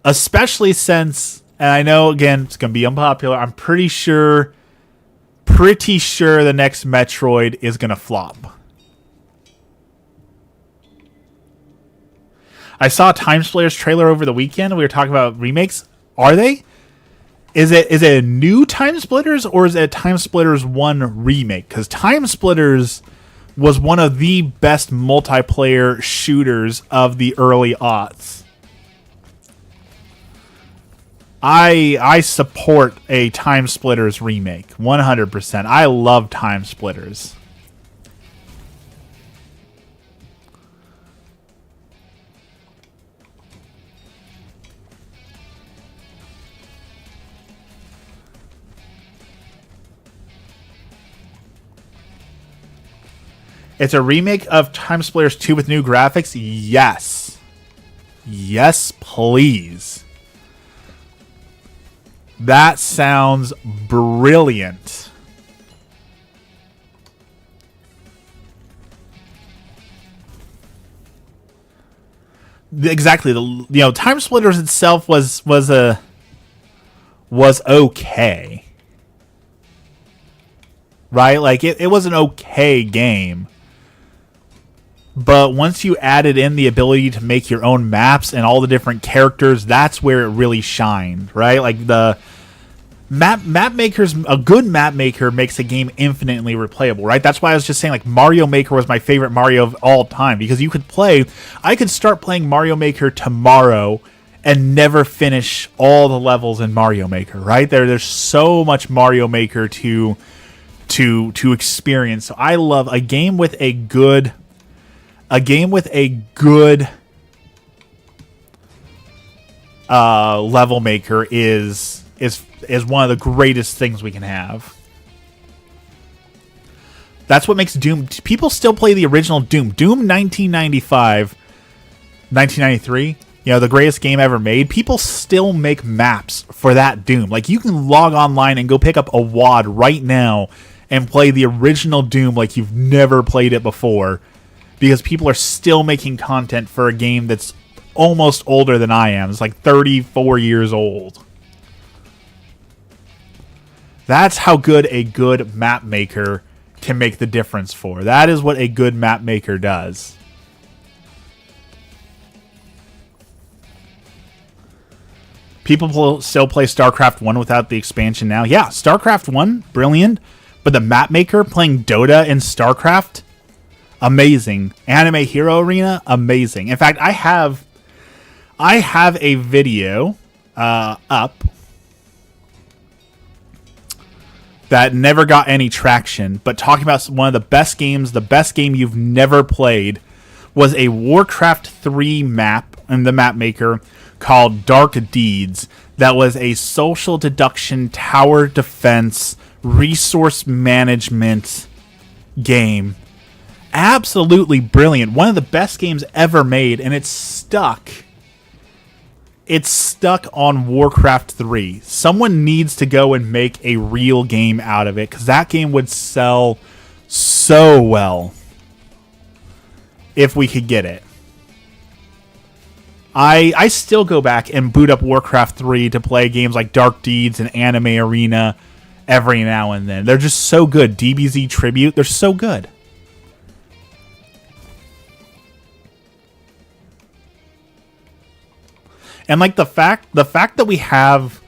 Especially since, and I know, again, it's going to be unpopular, I'm pretty sure the next Metroid is going to flop. I saw a Time Splitters trailer over the weekend. We were talking about remakes. Are they? Is it a new Time Splitters, or is it a Time Splitters 1 remake? Because Time Splitters was one of the best multiplayer shooters of the early aughts. I support a Time Splitters remake 100%. I love Time Splitters. It's a remake of Time Splitters 2 with new graphics? Yes. Yes, please. That sounds brilliant. Exactly. Time Splitters itself was okay. Right? Like it was an okay game. But once you added in the ability to make your own maps and all the different characters, that's where it really shined, right? Like the map makers, a good map maker makes a game infinitely replayable, right? That's why I was just saying, like, Mario Maker was my favorite Mario of all time, because I could start playing Mario Maker tomorrow and never finish all the levels in Mario Maker, right? There's so much Mario Maker to experience. So I love a game with a good level maker is one of the greatest things we can have. That's what makes Doom. People still play the original Doom. Doom 1993, the greatest game ever made. People still make maps for that Doom. Like, you can log online and go pick up a WAD right now and play the original Doom like you've never played it before. Because people are still making content for a game that's almost older than I am. It's like 34 years old. That's how good a good map maker can make the difference for. That is what a good map maker does. People still play StarCraft 1 without the expansion now. Yeah, StarCraft 1, brilliant. But the map maker playing Dota in StarCraft, amazing. Anime Hero Arena, amazing. In fact, I have a video up that never got any traction, but talking about one of the best games, the best game you've never played, was a Warcraft 3 map in the map maker called Dark Deeds. That was a social deduction, tower defense, resource management game. Absolutely brilliant. One of the best games ever made, and it's stuck it's stuck on Warcraft 3. Someone needs to go and make a real game out of it, because that game would sell so well if we could get it. I still go back and boot up Warcraft 3 to play games like Dark Deeds and Anime Arena every now and then. They're just so good. DBZ Tribute, they're so good. And like the fact that we have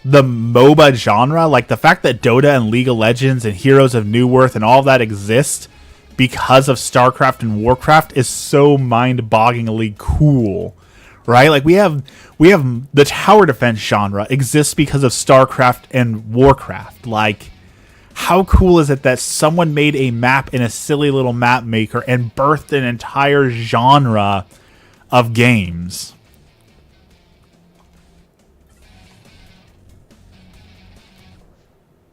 the MOBA genre, like the fact that Dota and League of Legends and Heroes of Newerth and all of that exist because of StarCraft and Warcraft is so mind-bogglingly cool, right? Like we have the tower defense genre exists because of StarCraft and Warcraft. Like, how cool is it that someone made a map in a silly little map maker and birthed an entire genre of games?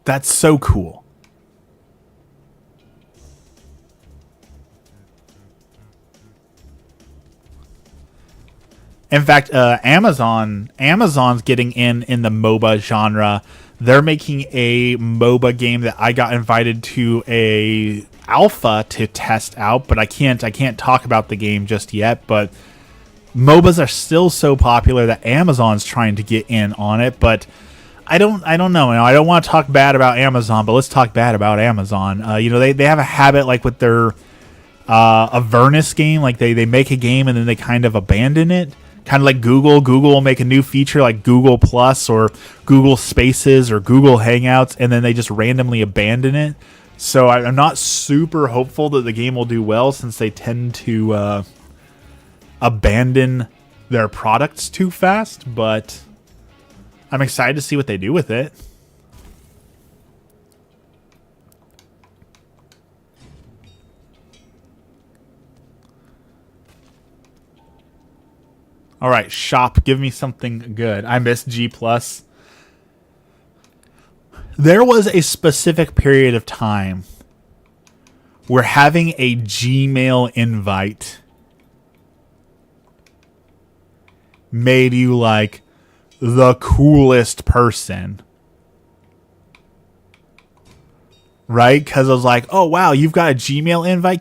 That's so cool. In fact, Amazon's getting in the MOBA genre. They're making a MOBA game that I got invited to a alpha to test out, but I can't talk about the game just yet. But MOBAs are still so popular that Amazon's trying to get in on it, but I don't know. I don't want to talk bad about Amazon, but let's talk bad about Amazon. They have a habit, like with their Avernus game, like they make a game and then they kind of abandon it. Kind of like Google. Google will make a new feature like Google Plus or Google Spaces or Google Hangouts, and then they just randomly abandon it. So I'm not super hopeful that the game will do well, since they tend to abandon their products too fast, but I'm excited to see what they do with it. All right, shop. Give me something good. I miss G+. There was a specific period of time where having a Gmail invite made you like the coolest person, right? Because I was like, oh wow, you've got a Gmail invite.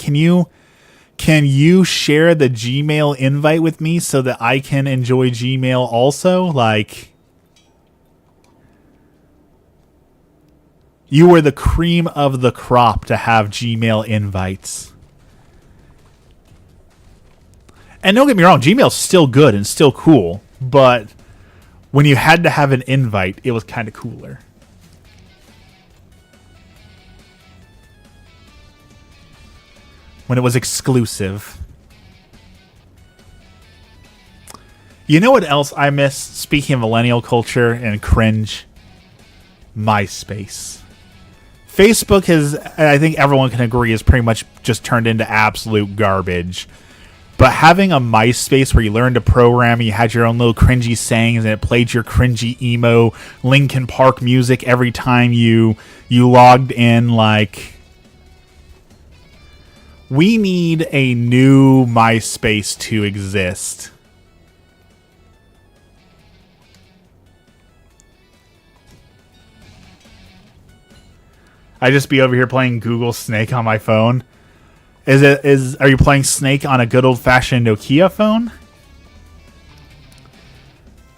Can you share the Gmail invite with me so that I can enjoy Gmail also? Like, you were the cream of the crop to have Gmail invites. And don't get me wrong, Gmail's still good and still cool, but when you had to have an invite, it was kind of cooler. When it was exclusive. You know what else I miss, speaking of millennial culture and cringe? MySpace. Facebook has, I think everyone can agree, has pretty much just turned into absolute garbage. But having a MySpace where you learned to program, you had your own little cringy sayings, and it played your cringy emo Linkin Park music every time you logged in, like, we need a new MySpace to exist. I just be over here playing Google Snake on my phone. Are you playing Snake on a good old-fashioned Nokia phone?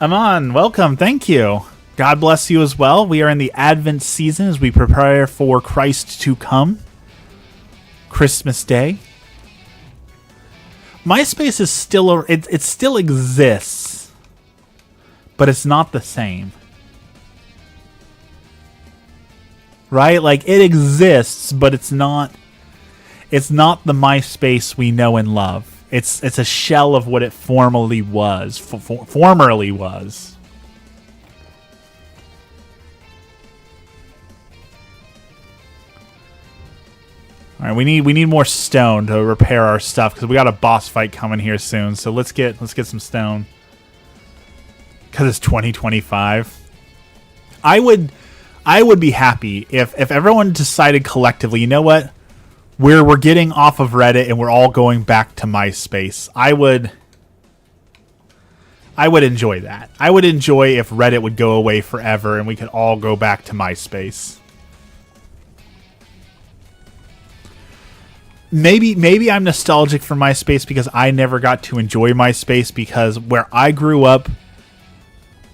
Aman, welcome. Thank you. God bless you as well. We are in the Advent season as we prepare for Christ to come. Christmas Day. MySpace is still it still exists, but it's not the same. Right? Like, it exists, but it's not the MySpace we know and love. It's a shell of what it formerly was. Formerly was. All right, we need more stone to repair our stuff because we got a boss fight coming here soon. So let's get some stone. Because it's 2025. I would be happy if everyone decided collectively, you know what? We're getting off of Reddit and we're all going back to MySpace. I I would enjoy that. I would enjoy if Reddit would go away forever and we could all go back to MySpace. Maybe I'm nostalgic for MySpace because I never got to enjoy MySpace, because where I grew up,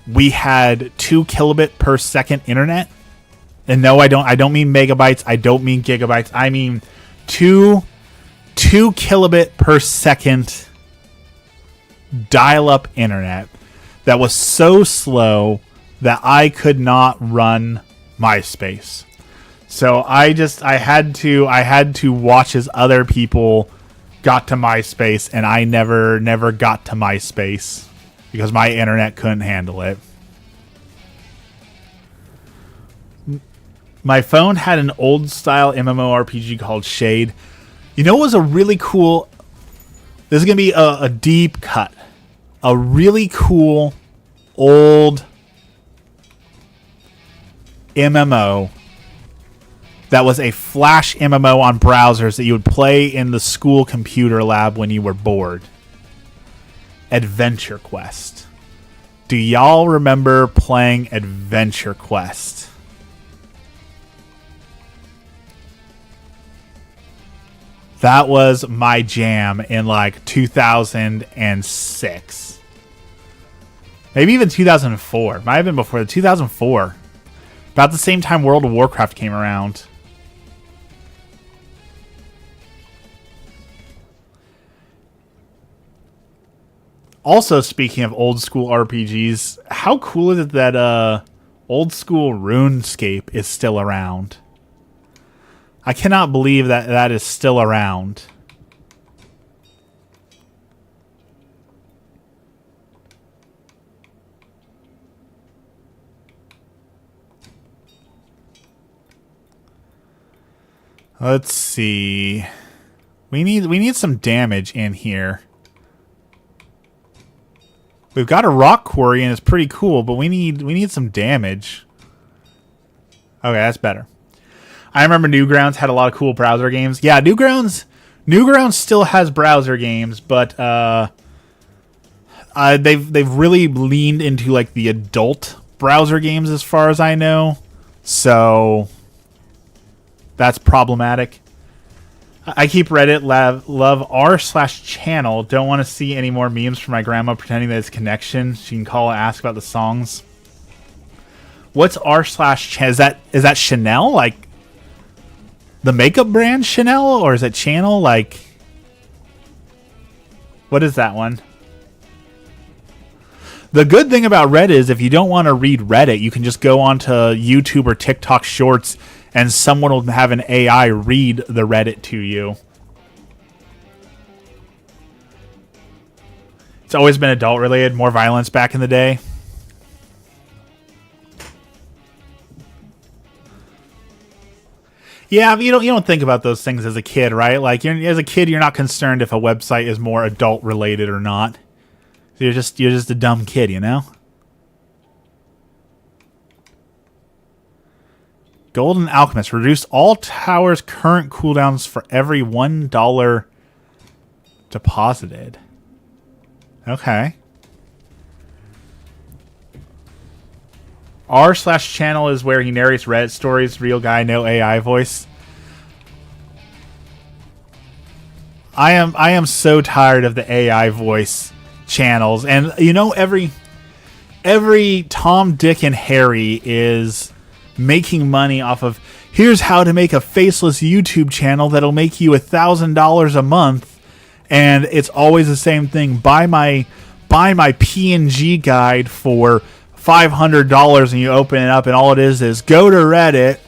we had 2 kilobit per second internet. And no, I don't mean megabytes. I don't mean gigabytes. I mean 2 kilobit per second dial-up internet that was so slow that I could not run MySpace. So I had to watch as other people got to MySpace, and I never got to MySpace because my internet couldn't handle it. My phone had an old style MMORPG called Shade. You know what was a really cool... This is going to be a deep cut. A really cool old MMO that was a flash MMO on browsers that you would play in the school computer lab when you were bored. Adventure Quest. Do y'all remember playing Adventure Quest? That was my jam in like 2006. Maybe even 2004. Might have been before. 2004. About the same time World of Warcraft came around. Also, speaking of old school RPGs, how cool is it that old school RuneScape is still around? I cannot believe that that is still around. Let's see. We need some damage in here. We've got a rock quarry and it's pretty cool, but we need some damage. Okay, that's better. I remember Newgrounds had a lot of cool browser games. Yeah, Newgrounds still has browser games, but they've really leaned into like the adult browser games as far as I know. So that's problematic. I keep Reddit love r/channel. Don't want to see any more memes from my grandma pretending that it's connection. She can call and ask about the songs. What's r/channel? Is that Chanel? Like the makeup brand Chanel? Or is it channel? Like, what is that one? The good thing about Reddit is if you don't want to read Reddit, you can just go onto YouTube or TikTok Shorts and someone will have an AI read the Reddit to you. It's always been adult related, more violence back in the day. Yeah, you don't think about those things as a kid, right? Like as a kid, you're not concerned if a website is more adult related or not. So you're just a dumb kid, you know? Golden Alchemist. Reduce all towers' current cooldowns for every $1 deposited. Okay. r/channel is where he narrates Reddit stories. Real guy, no AI voice. I am so tired of the AI voice channels. And you know, every Tom, Dick, and Harry is making money off of, here's how to make a faceless YouTube channel that'll make you $1,000 a month, and it's always the same thing. Buy my PNG guide for $500, and you open it up, and all it is go to Reddit,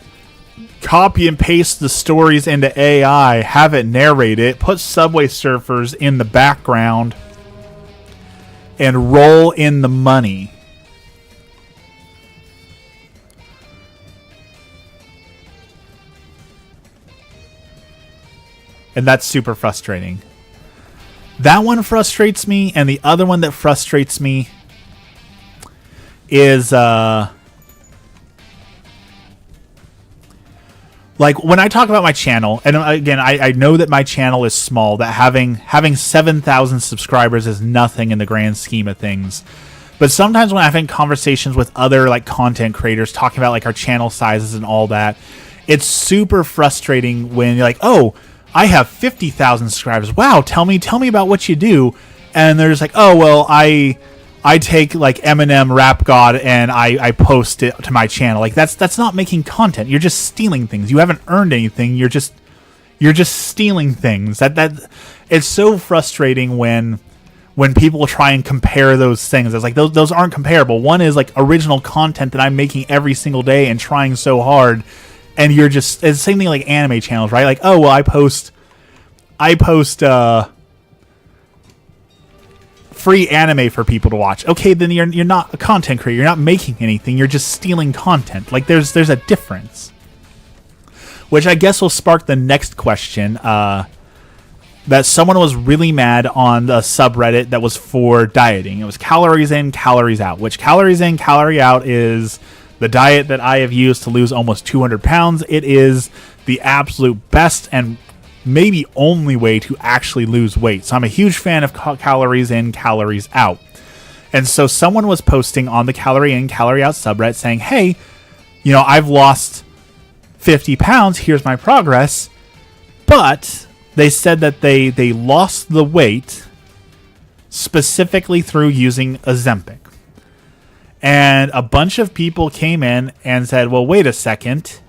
copy and paste the stories into AI, have it narrate it, put Subway Surfers in the background, and roll in the money. And that's super frustrating. That one frustrates me, and the other one that frustrates me is like when I talk about my channel, and again, I know that my channel is small, that having 7,000 subscribers is nothing in the grand scheme of things. But sometimes when I've had conversations with other like content creators talking about like our channel sizes and all that, it's super frustrating when you're like, oh, I have 50,000 subscribers. Wow, tell me about what you do. And they're just like, oh, well, I take like Eminem Rap God and I post it to my channel. Like that's not making content. You're just stealing things. You haven't earned anything. You're just stealing things. That it's so frustrating when people try and compare those things. It's like those aren't comparable. One is like original content that I'm making every single day and trying so hard, and you're just, it's the same thing like anime channels, right? Like, oh well, I post free anime for people to watch. Okay, then you're not a content creator. You're not making anything. You're just stealing content. Like there's a difference. Which I guess will spark the next question. That someone was really mad on the subreddit that was for dieting. It was calories in, calories out. Which calories in, calorie out is the diet that I have used to lose almost 200 pounds. It is the absolute best and maybe only way to actually lose weight. So I'm a huge fan of calories in, calories out. And so someone was posting on the calorie in, calorie out subreddit saying, hey, you know, I've lost 50 pounds. Here's my progress. But they said that they lost the weight specifically through using Ozempic. And a bunch of people came in and said, well, wait a second.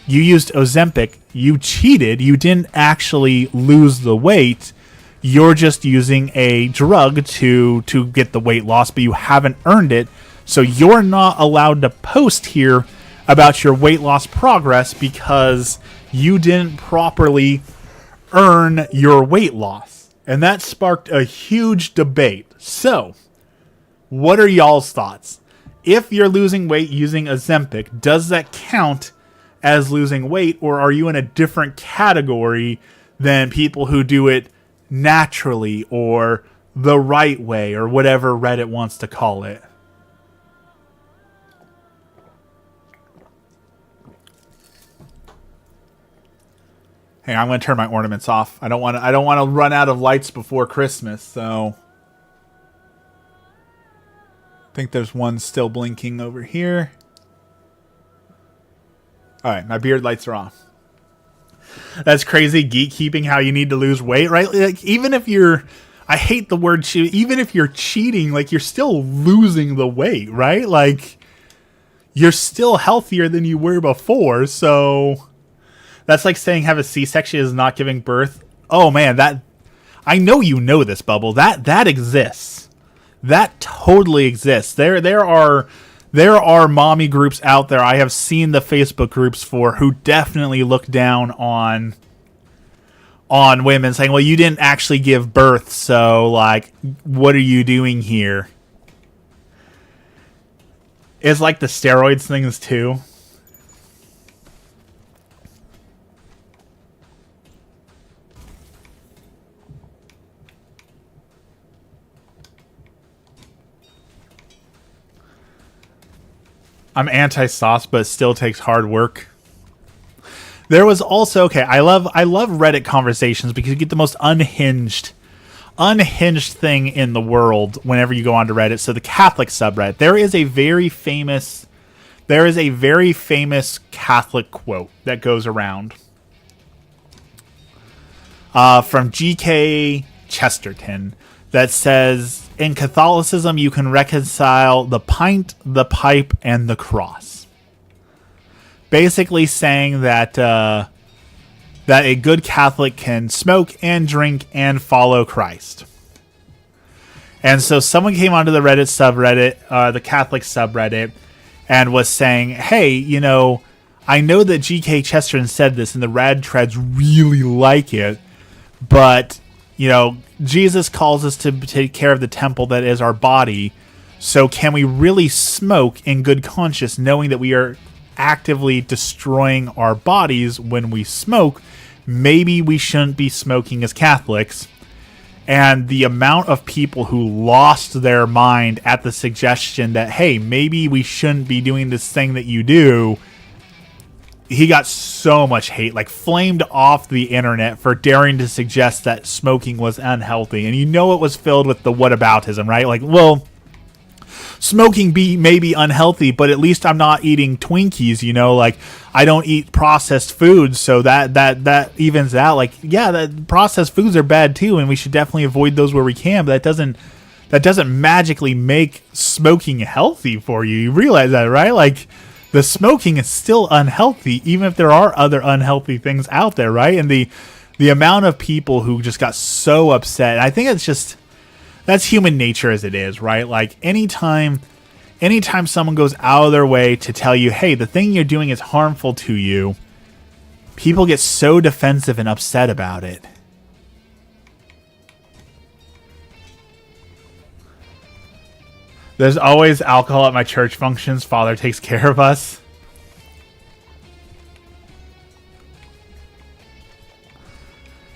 You used Ozempic. You cheated. You didn't actually lose the weight. You're just using a drug to get the weight loss, but you haven't earned it. So you're not allowed to post here about your weight loss progress because you didn't properly earn your weight loss. And that sparked a huge debate. So, what are y'all's thoughts? If you're losing weight using Ozempic, does that count as losing weight, or are you in a different category than people who do it naturally or the right way or whatever Reddit wants to call it? Hey, I'm going to turn my ornaments off. I don't want to run out of lights before Christmas, so I think there's one still blinking over here. All right, my beard lights are off. That's crazy geek-keeping how you need to lose weight, right? Like, even if you're, I hate the word cheat, even if you're cheating, like, you're still losing the weight, right? Like, you're still healthier than you were before, so that's like saying have a C-section is not giving birth. Oh, man, that, I know you know this, Bubble. That exists. That totally exists. There are mommy groups out there. I have seen the Facebook groups for who definitely look down on women saying, well, you didn't actually give birth, so like, what are you doing here? It's like the steroids things too. I'm anti-sauce, but it still takes hard work. There was also, okay, I love Reddit conversations because you get the most unhinged thing in the world whenever you go onto Reddit. So the Catholic subreddit, there is a very famous Catholic quote that goes around from G.K. Chesterton that says, in Catholicism, you can reconcile the pint, the pipe, and the cross. Basically saying that that a good Catholic can smoke and drink and follow Christ. And so someone came onto the Reddit subreddit, the Catholic subreddit, and was saying, hey, you know, I know that G.K. Chesterton said this, and the Rad Treads really like it, but, you know, Jesus calls us to take care of the temple that is our body. So can we really smoke in good conscience, knowing that we are actively destroying our bodies when we smoke? Maybe we shouldn't be smoking as Catholics. And the amount of people who lost their mind at the suggestion that, hey, maybe we shouldn't be doing this thing that you do, he got so much hate, like flamed off the internet for daring to suggest that smoking was unhealthy. And you know it was filled with the whataboutism, right? Like, well, smoking may be unhealthy, but at least I'm not eating Twinkies, you know, like I don't eat processed foods, so that evens out. Like, yeah, that processed foods are bad too, and we should definitely avoid those where we can, but that doesn't magically make smoking healthy for you. You realize that, right? Like, the smoking is still unhealthy, even if there are other unhealthy things out there, right? And the amount of people who just got so upset, I think it's just, that's human nature as it is, right? Like, anytime someone goes out of their way to tell you, hey, the thing you're doing is harmful to you, people get so defensive and upset about it. There's always alcohol at my church functions. Father takes care of us.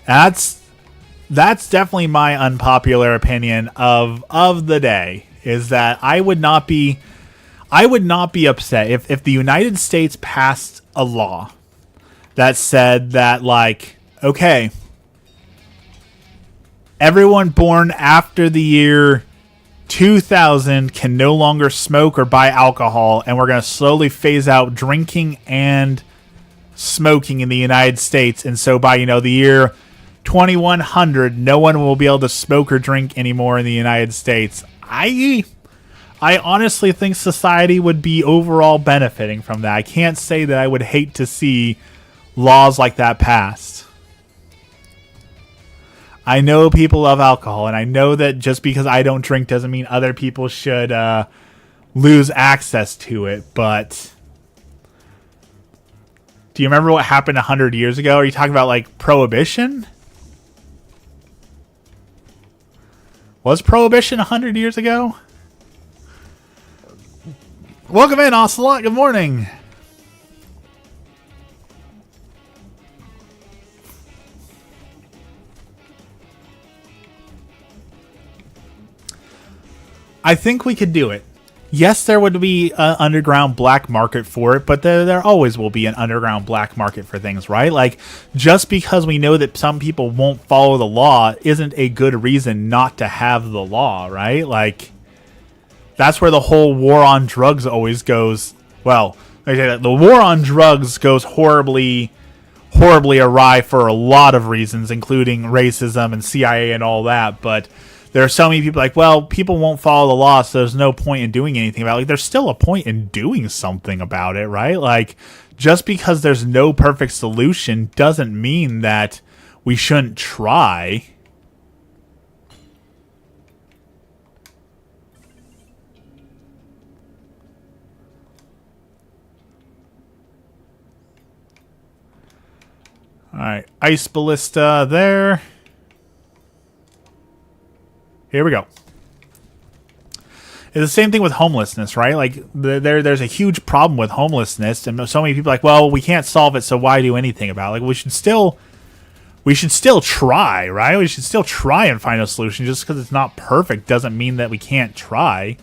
That's definitely my unpopular opinion of the day, is that I would not be upset if the United States passed a law that said that, like, okay, everyone born after the year 2000 can no longer smoke or buy alcohol, and we're going to slowly phase out drinking and smoking in the United States. And so by, the year 2100, no one will be able to smoke or drink anymore in the United States. I honestly think society would be overall benefiting from that. I can't say that I would hate to see laws like that passed. I know people love alcohol, and I know that just because I don't drink doesn't mean other people should lose access to it, but do you remember what happened 100 years ago? Are you talking about, like, Prohibition? Was Prohibition 100 years ago? Welcome in, Ocelot. Good morning. I think we could do it. Yes, there would be an underground black market for it, but there always will be an underground black market for things, right? Like, just because we know that some people won't follow the law isn't a good reason not to have the law, right? Like, that's where the whole war on drugs always goes. Well, the war on drugs goes horribly awry for a lot of reasons, including racism and CIA and all that, but there are so many people like, well, people won't follow the law, so there's no point in doing anything about it. Like, there's still a point in doing something about it, right? Like, just because there's no perfect solution doesn't mean that we shouldn't try. All right, Ice Ballista there. Here we go. It's the same thing with homelessness, right? Like, there's a huge problem with homelessness, and so many people are like, well, we can't solve it, so why do anything about it? Like, we should still try, right? We should still try and find a solution. Just because it's not perfect doesn't mean that we can't try.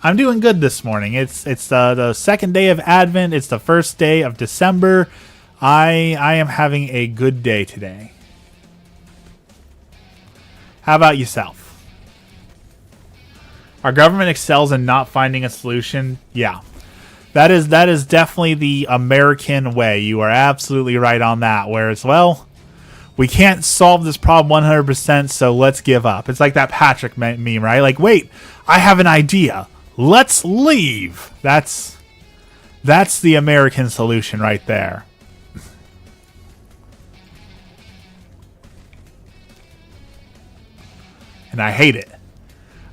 I'm doing good this morning. It's the second day of Advent. It's the first day of December. I am having a good day today. How about yourself? Our government excels in not finding a solution. Yeah, that is definitely the American way. You are absolutely right on that. Where it's, well, we can't solve this problem 100%, so let's give up. It's like that Patrick meme, right? Like, wait, I have an idea. Let's leave. That's the American solution right there. And I hate it.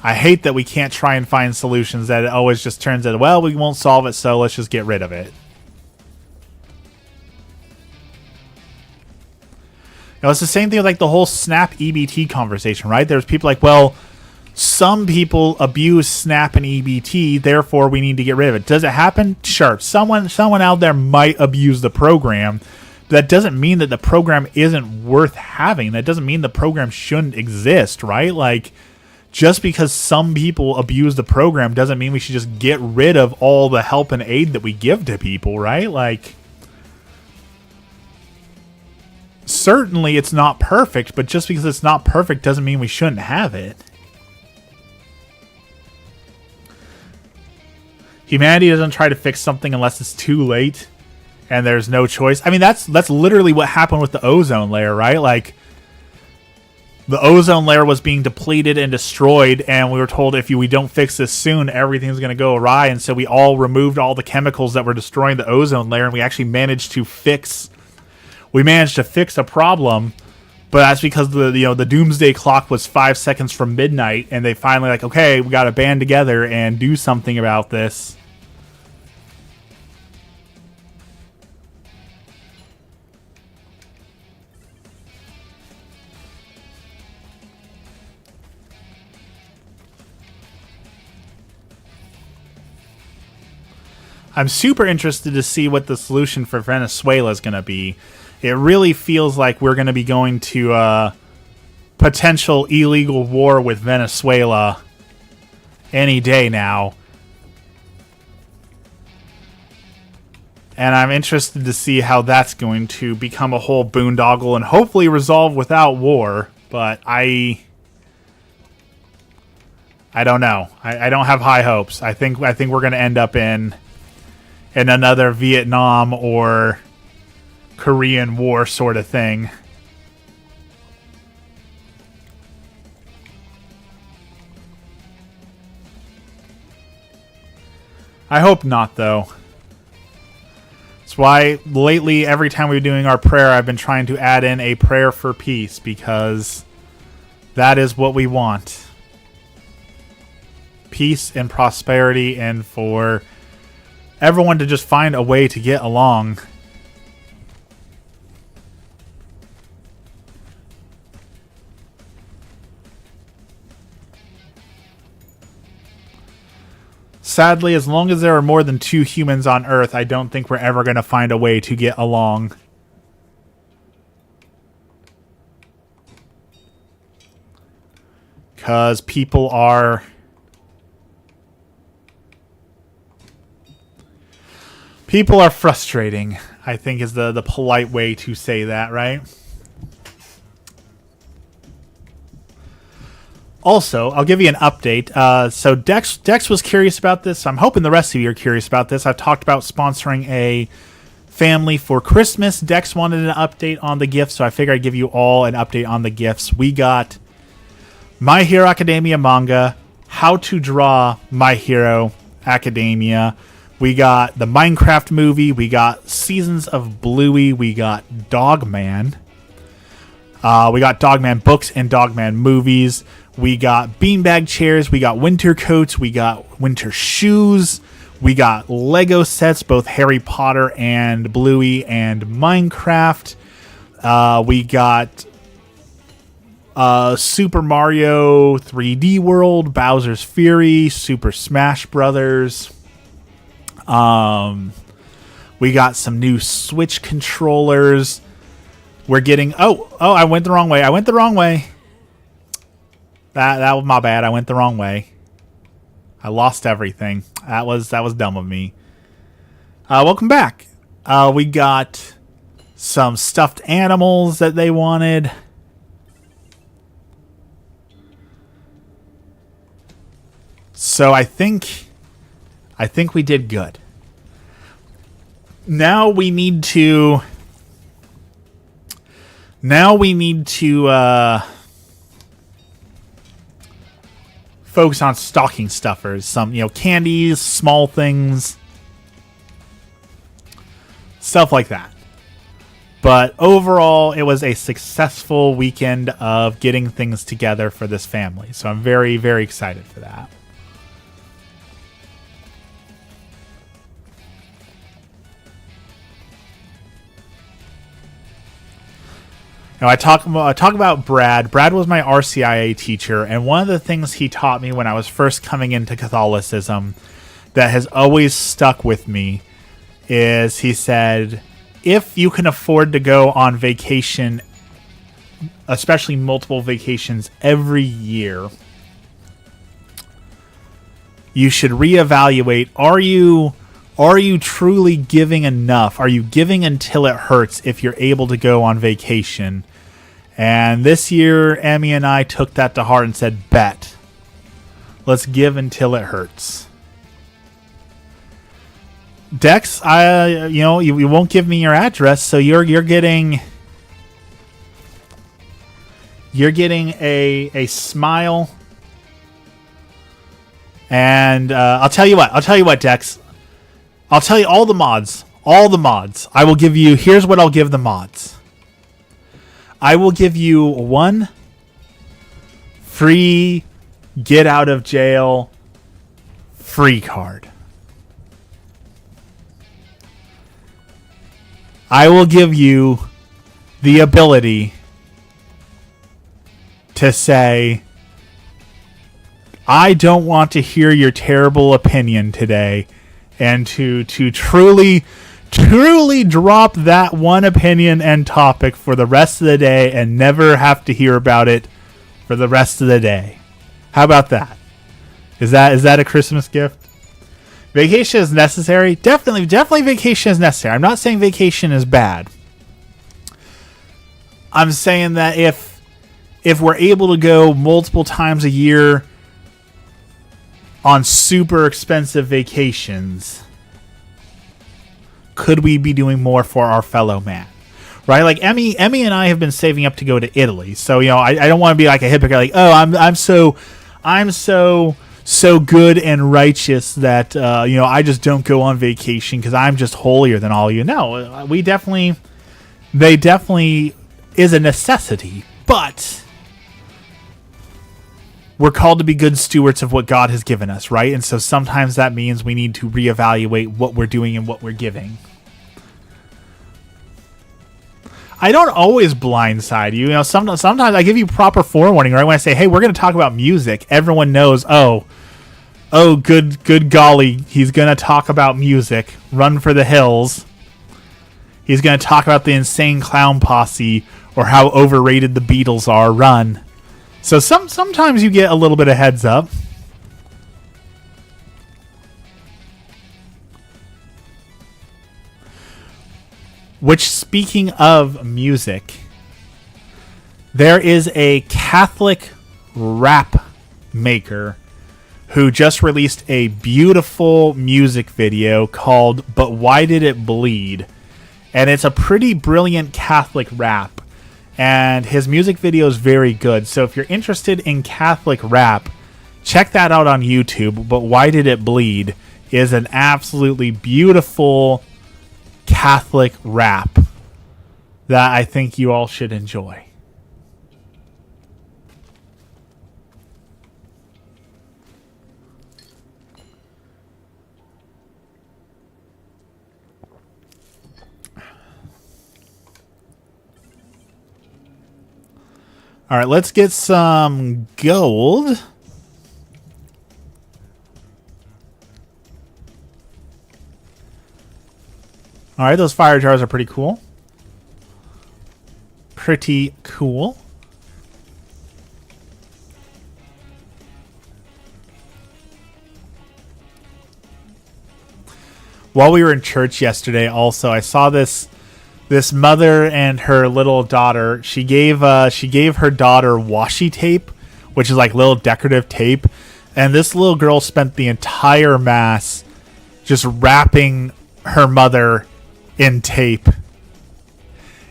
I hate that we can't try and find solutions, that it always just turns out, well, we won't solve it, so let's just get rid of it. It's the same thing with, like, the whole Snap EBT conversation, right? There's people like, well, some people abuse Snap and EBT, therefore we need to get rid of it. Does it happen? Sure. Someone out there might abuse the program. But that doesn't mean that the program isn't worth having. That doesn't mean the program shouldn't exist, right? Like, just because some people abuse the program doesn't mean we should just get rid of all the help and aid that we give to people, right? Like, certainly it's not perfect, but just because it's not perfect doesn't mean we shouldn't have it. humanity doesn't try to fix something unless it's too late and there's no choice. I mean, that's literally what happened with the ozone layer, right? Like, the ozone layer was being depleted and destroyed, and we were told if we don't fix this soon, everything's going to go awry. And so we all removed all the chemicals that were destroying the ozone layer, and we actually managed to fix a problem. But that's because the doomsday clock was 5 seconds from midnight, and they finally like, okay, we got to band together and do something about this. I'm super interested to see what the solution for Venezuela is going to be. It really feels like we're going to be going to potential illegal war with Venezuela any day now. And I'm interested to see how that's going to become a whole boondoggle and hopefully resolve without war. But I don't know. I don't have high hopes. I think we're going to end up in another Vietnam or Korean War sort of thing. I hope not, though. That's why lately, every time we're doing our prayer, I've been trying to add in a prayer for peace, because that is what we want. Peace and prosperity, and for everyone to just find a way to get along. Sadly, as long as there are more than 2 humans on Earth, I don't think we're ever going to find a way to get along. Because people are frustrating, I think is the polite way to say that, right? Also, I'll give you an update. So Dex was curious about this. I'm hoping the rest of you are curious about this. I've talked about sponsoring a family for Christmas. Dex wanted an update on the gifts, so I figured I'd give you all an update on the gifts. We got My Hero Academia manga, How to Draw My Hero Academia. We got the Minecraft movie. We got Seasons of Bluey. We got Dogman. We got Dogman books and Dogman movies. We got beanbag chairs. We got winter coats. We got winter shoes. We got Lego sets, both Harry Potter and Bluey and Minecraft. We got Super Mario 3D World, Bowser's Fury, Super Smash Brothers. We got some new Switch controllers. We're getting... Oh, I went the wrong way. That was my bad. I went the wrong way. I lost everything. That was dumb of me. Welcome back. We got some stuffed animals that they wanted. So I think we did good. Now we need to focus on stocking stuffers. Some, candies, small things, stuff like that. But overall, it was a successful weekend of getting things together for this family. So I'm very, very excited for that. Now, I talk about Brad. Brad was my RCIA teacher, and one of the things he taught me when I was first coming into Catholicism that has always stuck with me is he said, if you can afford to go on vacation, especially multiple vacations every year, you should reevaluate, are you truly giving enough? Are you giving until it hurts if you're able to go on vacation? And this year, Emmy and I took that to heart and said, bet. Let's give until it hurts. Dex, you won't give me your address, so you're getting a smile. And I'll tell you what, Dex. I'll tell you all the mods. I will give you. Here's what I'll give the mods. I will give you 1 free get out of jail free card. I will give you the ability to say, I don't want to hear your terrible opinion today, and to truly drop that one opinion and topic for the rest of the day and never have to hear about it for the rest of the day. How about that? Is that a Christmas gift? Vacation is necessary. Definitely vacation is necessary. I'm not saying vacation is bad. I'm saying that if we're able to go multiple times a year on super expensive vacations, could we be doing more for our fellow man? Right? Like Emmy and I have been saving up to go to Italy. So, I don't want to be like a hypocrite, like, oh, I'm so good and righteous that I just don't go on vacation because I'm just holier than all you. No, they definitely is a necessity, but we're called to be good stewards of what God has given us, right? And so sometimes that means we need to reevaluate what we're doing and what we're giving. I don't always blindside you. Sometimes I give you proper forewarning, right? When I say, hey, we're going to talk about music, everyone knows, oh, good golly, he's going to talk about music. Run for the hills. He's going to talk about the Insane Clown Posse or how overrated the Beatles are. Run. So sometimes you get a little bit of heads up. Which, speaking of music, there is a Catholic rap maker who just released a beautiful music video called But Why Did It Bleed? And it's a pretty brilliant Catholic rap. And his music video is very good. So if you're interested in Catholic rap, check that out on YouTube. But Why Did It Bleed is an absolutely beautiful Catholic rap that I think you all should enjoy. All right, let's get some gold. All right, those fire jars are pretty cool. Pretty cool. While we were in church yesterday, also, I saw this mother and her little daughter. She gave her daughter washi tape, which is like little decorative tape, and this little girl spent the entire mass just wrapping her mother in tape.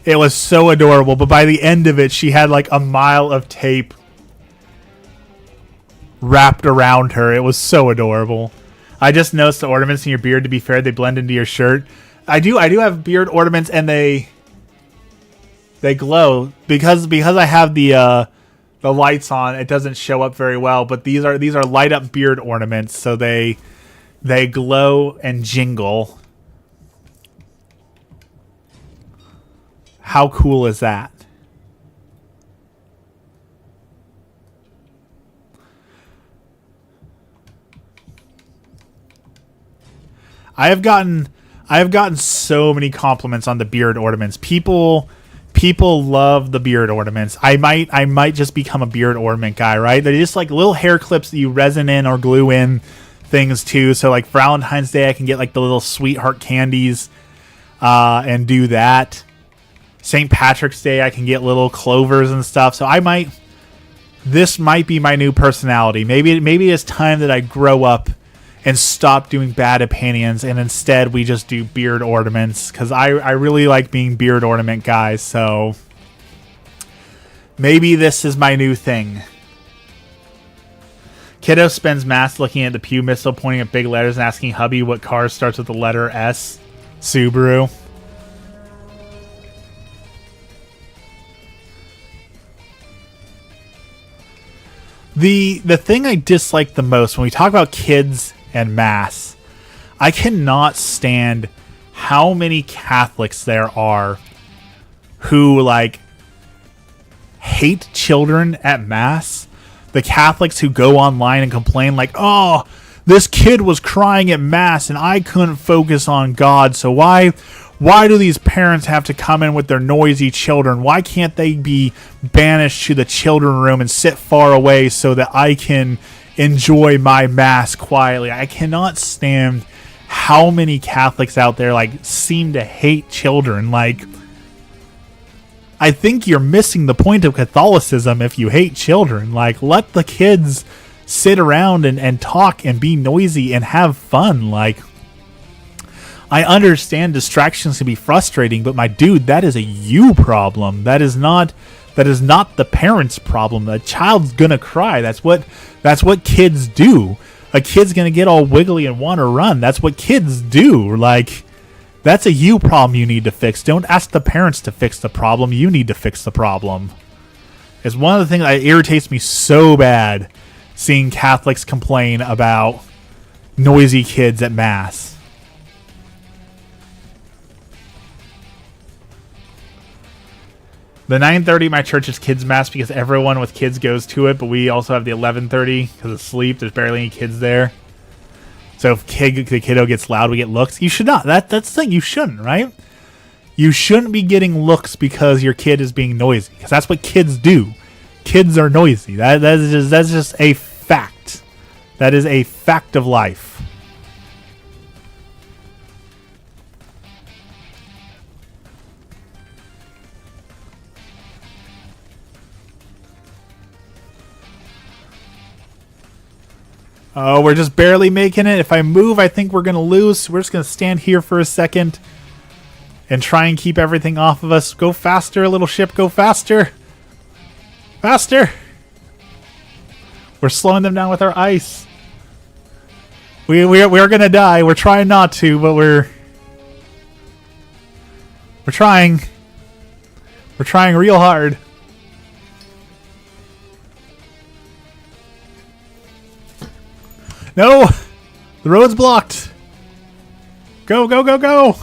It was so adorable, but by the end of it, she had like a mile of tape wrapped around her. It was so adorable. I just noticed the ornaments in your beard. To be fair, they blend into your shirt. I do have beard ornaments, and they glow because I have the lights on. It doesn't show up very well, but these are light up beard ornaments, so they glow and jingle. How cool is that? I have gotten so many compliments on the beard ornaments. People love the beard ornaments. I might just become a beard ornament guy, right? They're just like little hair clips that you resin in or glue in things too. So like for Valentine's Day, I can get like the little sweetheart candies and do that. St. Patrick's Day, I can get little clovers and stuff. So this might be my new personality. Maybe it's time that I grow up and stop doing bad opinions, and instead we just do beard ornaments, because I really like being beard ornament guys, so maybe this is my new thing. Kiddo spends mass looking at the Pew missile, pointing at big letters and asking hubby what car starts with the letter S. Subaru. The thing I dislike the most when we talk about kids and mass, I cannot stand how many Catholics there are who like hate children at mass. The Catholics who go online and complain like, oh, this kid was crying at mass and I couldn't focus on God. So why do these parents have to come in with their noisy children? Why can't they be banished to the children room and sit far away so that I can enjoy my mass quietly? I cannot stand how many Catholics out there like seem to hate children. Like, I think you're missing the point of Catholicism if you hate children. Like, let the kids sit around and talk and be noisy and have fun. Like, I understand distractions can be frustrating, but my dude, that is a you problem. That is not the parent's problem. The child's gonna cry. That's what kids do. A kid's gonna get all wiggly and want to run. That's what kids do. Like, that's a you problem you need to fix. Don't ask the parents to fix the problem. You need to fix the problem. It's one of the things that irritates me so bad, seeing Catholics complain about noisy kids at mass. The 9:30 my church's kids mass because everyone with kids goes to it, but we also have the 11:30 because of sleep. There's barely any kids there. So if the kiddo gets loud, we get looks. You should not. That's the thing. You shouldn't, right? You shouldn't be getting looks because your kid is being noisy, because that's what kids do. Kids are noisy. That's just a fact. That is a fact of life. Oh, we're just barely making it. If I move, I think we're going to lose. So we're just going to stand here for a second and try and keep everything off of us. Go faster, little ship. Go faster. Faster. We're slowing them down with our ice. We are going to die. We're trying not to, but we're trying. We're trying real hard. No! The road's blocked! Go, go, go, go!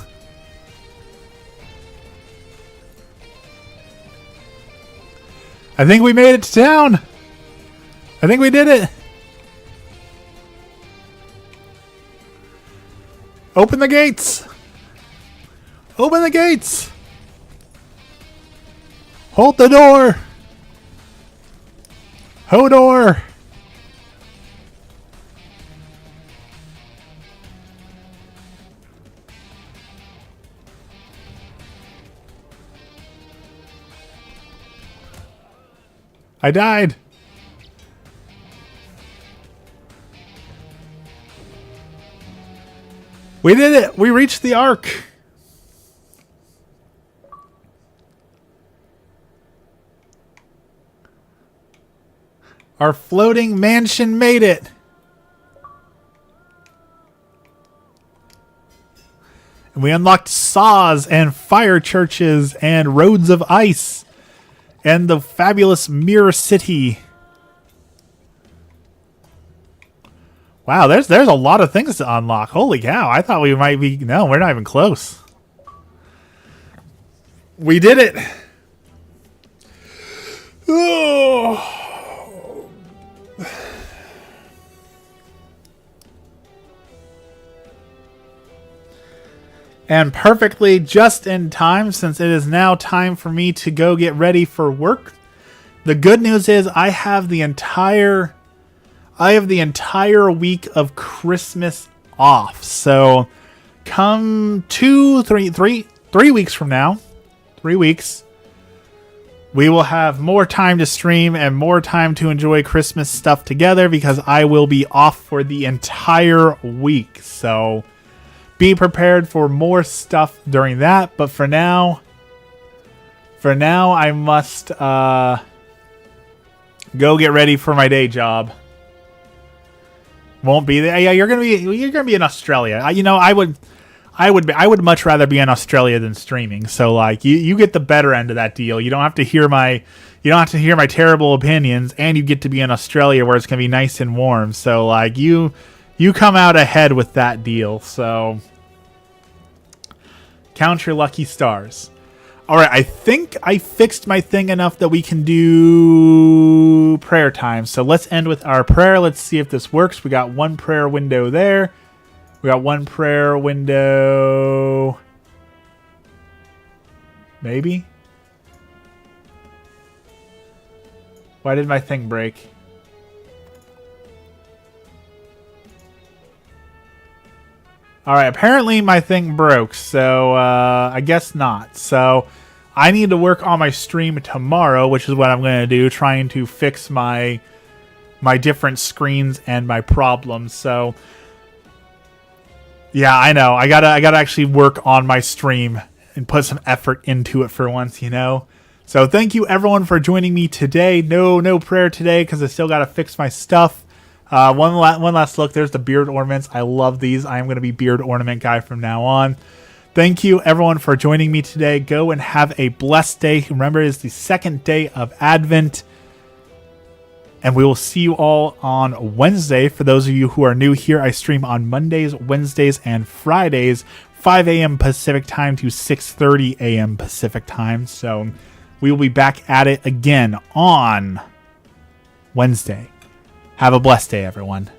I think we made it to town! I think we did it! Open the gates! Open the gates! Hold the door! Hodor! I died. We did it. We reached the Ark. Our floating mansion made it. And we unlocked saws and fire churches and roads of ice. And the fabulous Mirror City. Wow, there's a lot of things to unlock. Holy cow, I thought we might be... No, we're not even close. We did it. Oh. And perfectly just in time, since it is now time for me to go get ready for work. The good news is I have the entire week of Christmas off. So come 3 weeks from now, 3 weeks, we will have more time to stream and more time to enjoy Christmas stuff together because I will be off for the entire week. So be prepared for more stuff during that. But for now, I must go get ready for my day job. Won't be there. Yeah, you're gonna be in Australia. I would much rather be in Australia than streaming. So like you get the better end of that deal. You don't have to hear my terrible opinions, and you get to be in Australia where it's gonna be nice and warm. So like you come out ahead with that deal. So count your lucky stars. All right, I think I fixed my thing enough that we can do prayer time. So let's end with our prayer. Let's see if this works. We got one prayer window there. We got one prayer window. Maybe? Why did my thing break? Alright, apparently my thing broke, so I guess not. So I need to work on my stream tomorrow, which is what I'm going to do, trying to fix my different screens and my problems. So yeah, I know. I gotta actually work on my stream and put some effort into it for once, So thank you everyone for joining me today. No prayer today because I still gotta fix my stuff. One last look. There's the beard ornaments. I love these. I am going to be beard ornament guy from now on. Thank you, everyone, for joining me today. Go and have a blessed day. Remember, it is the second day of Advent. And we will see you all on Wednesday. For those of you who are new here, I stream on Mondays, Wednesdays, and Fridays, 5 a.m. Pacific time to 6:30 a.m. Pacific time. So we will be back at it again on Wednesday. Have a blessed day, everyone.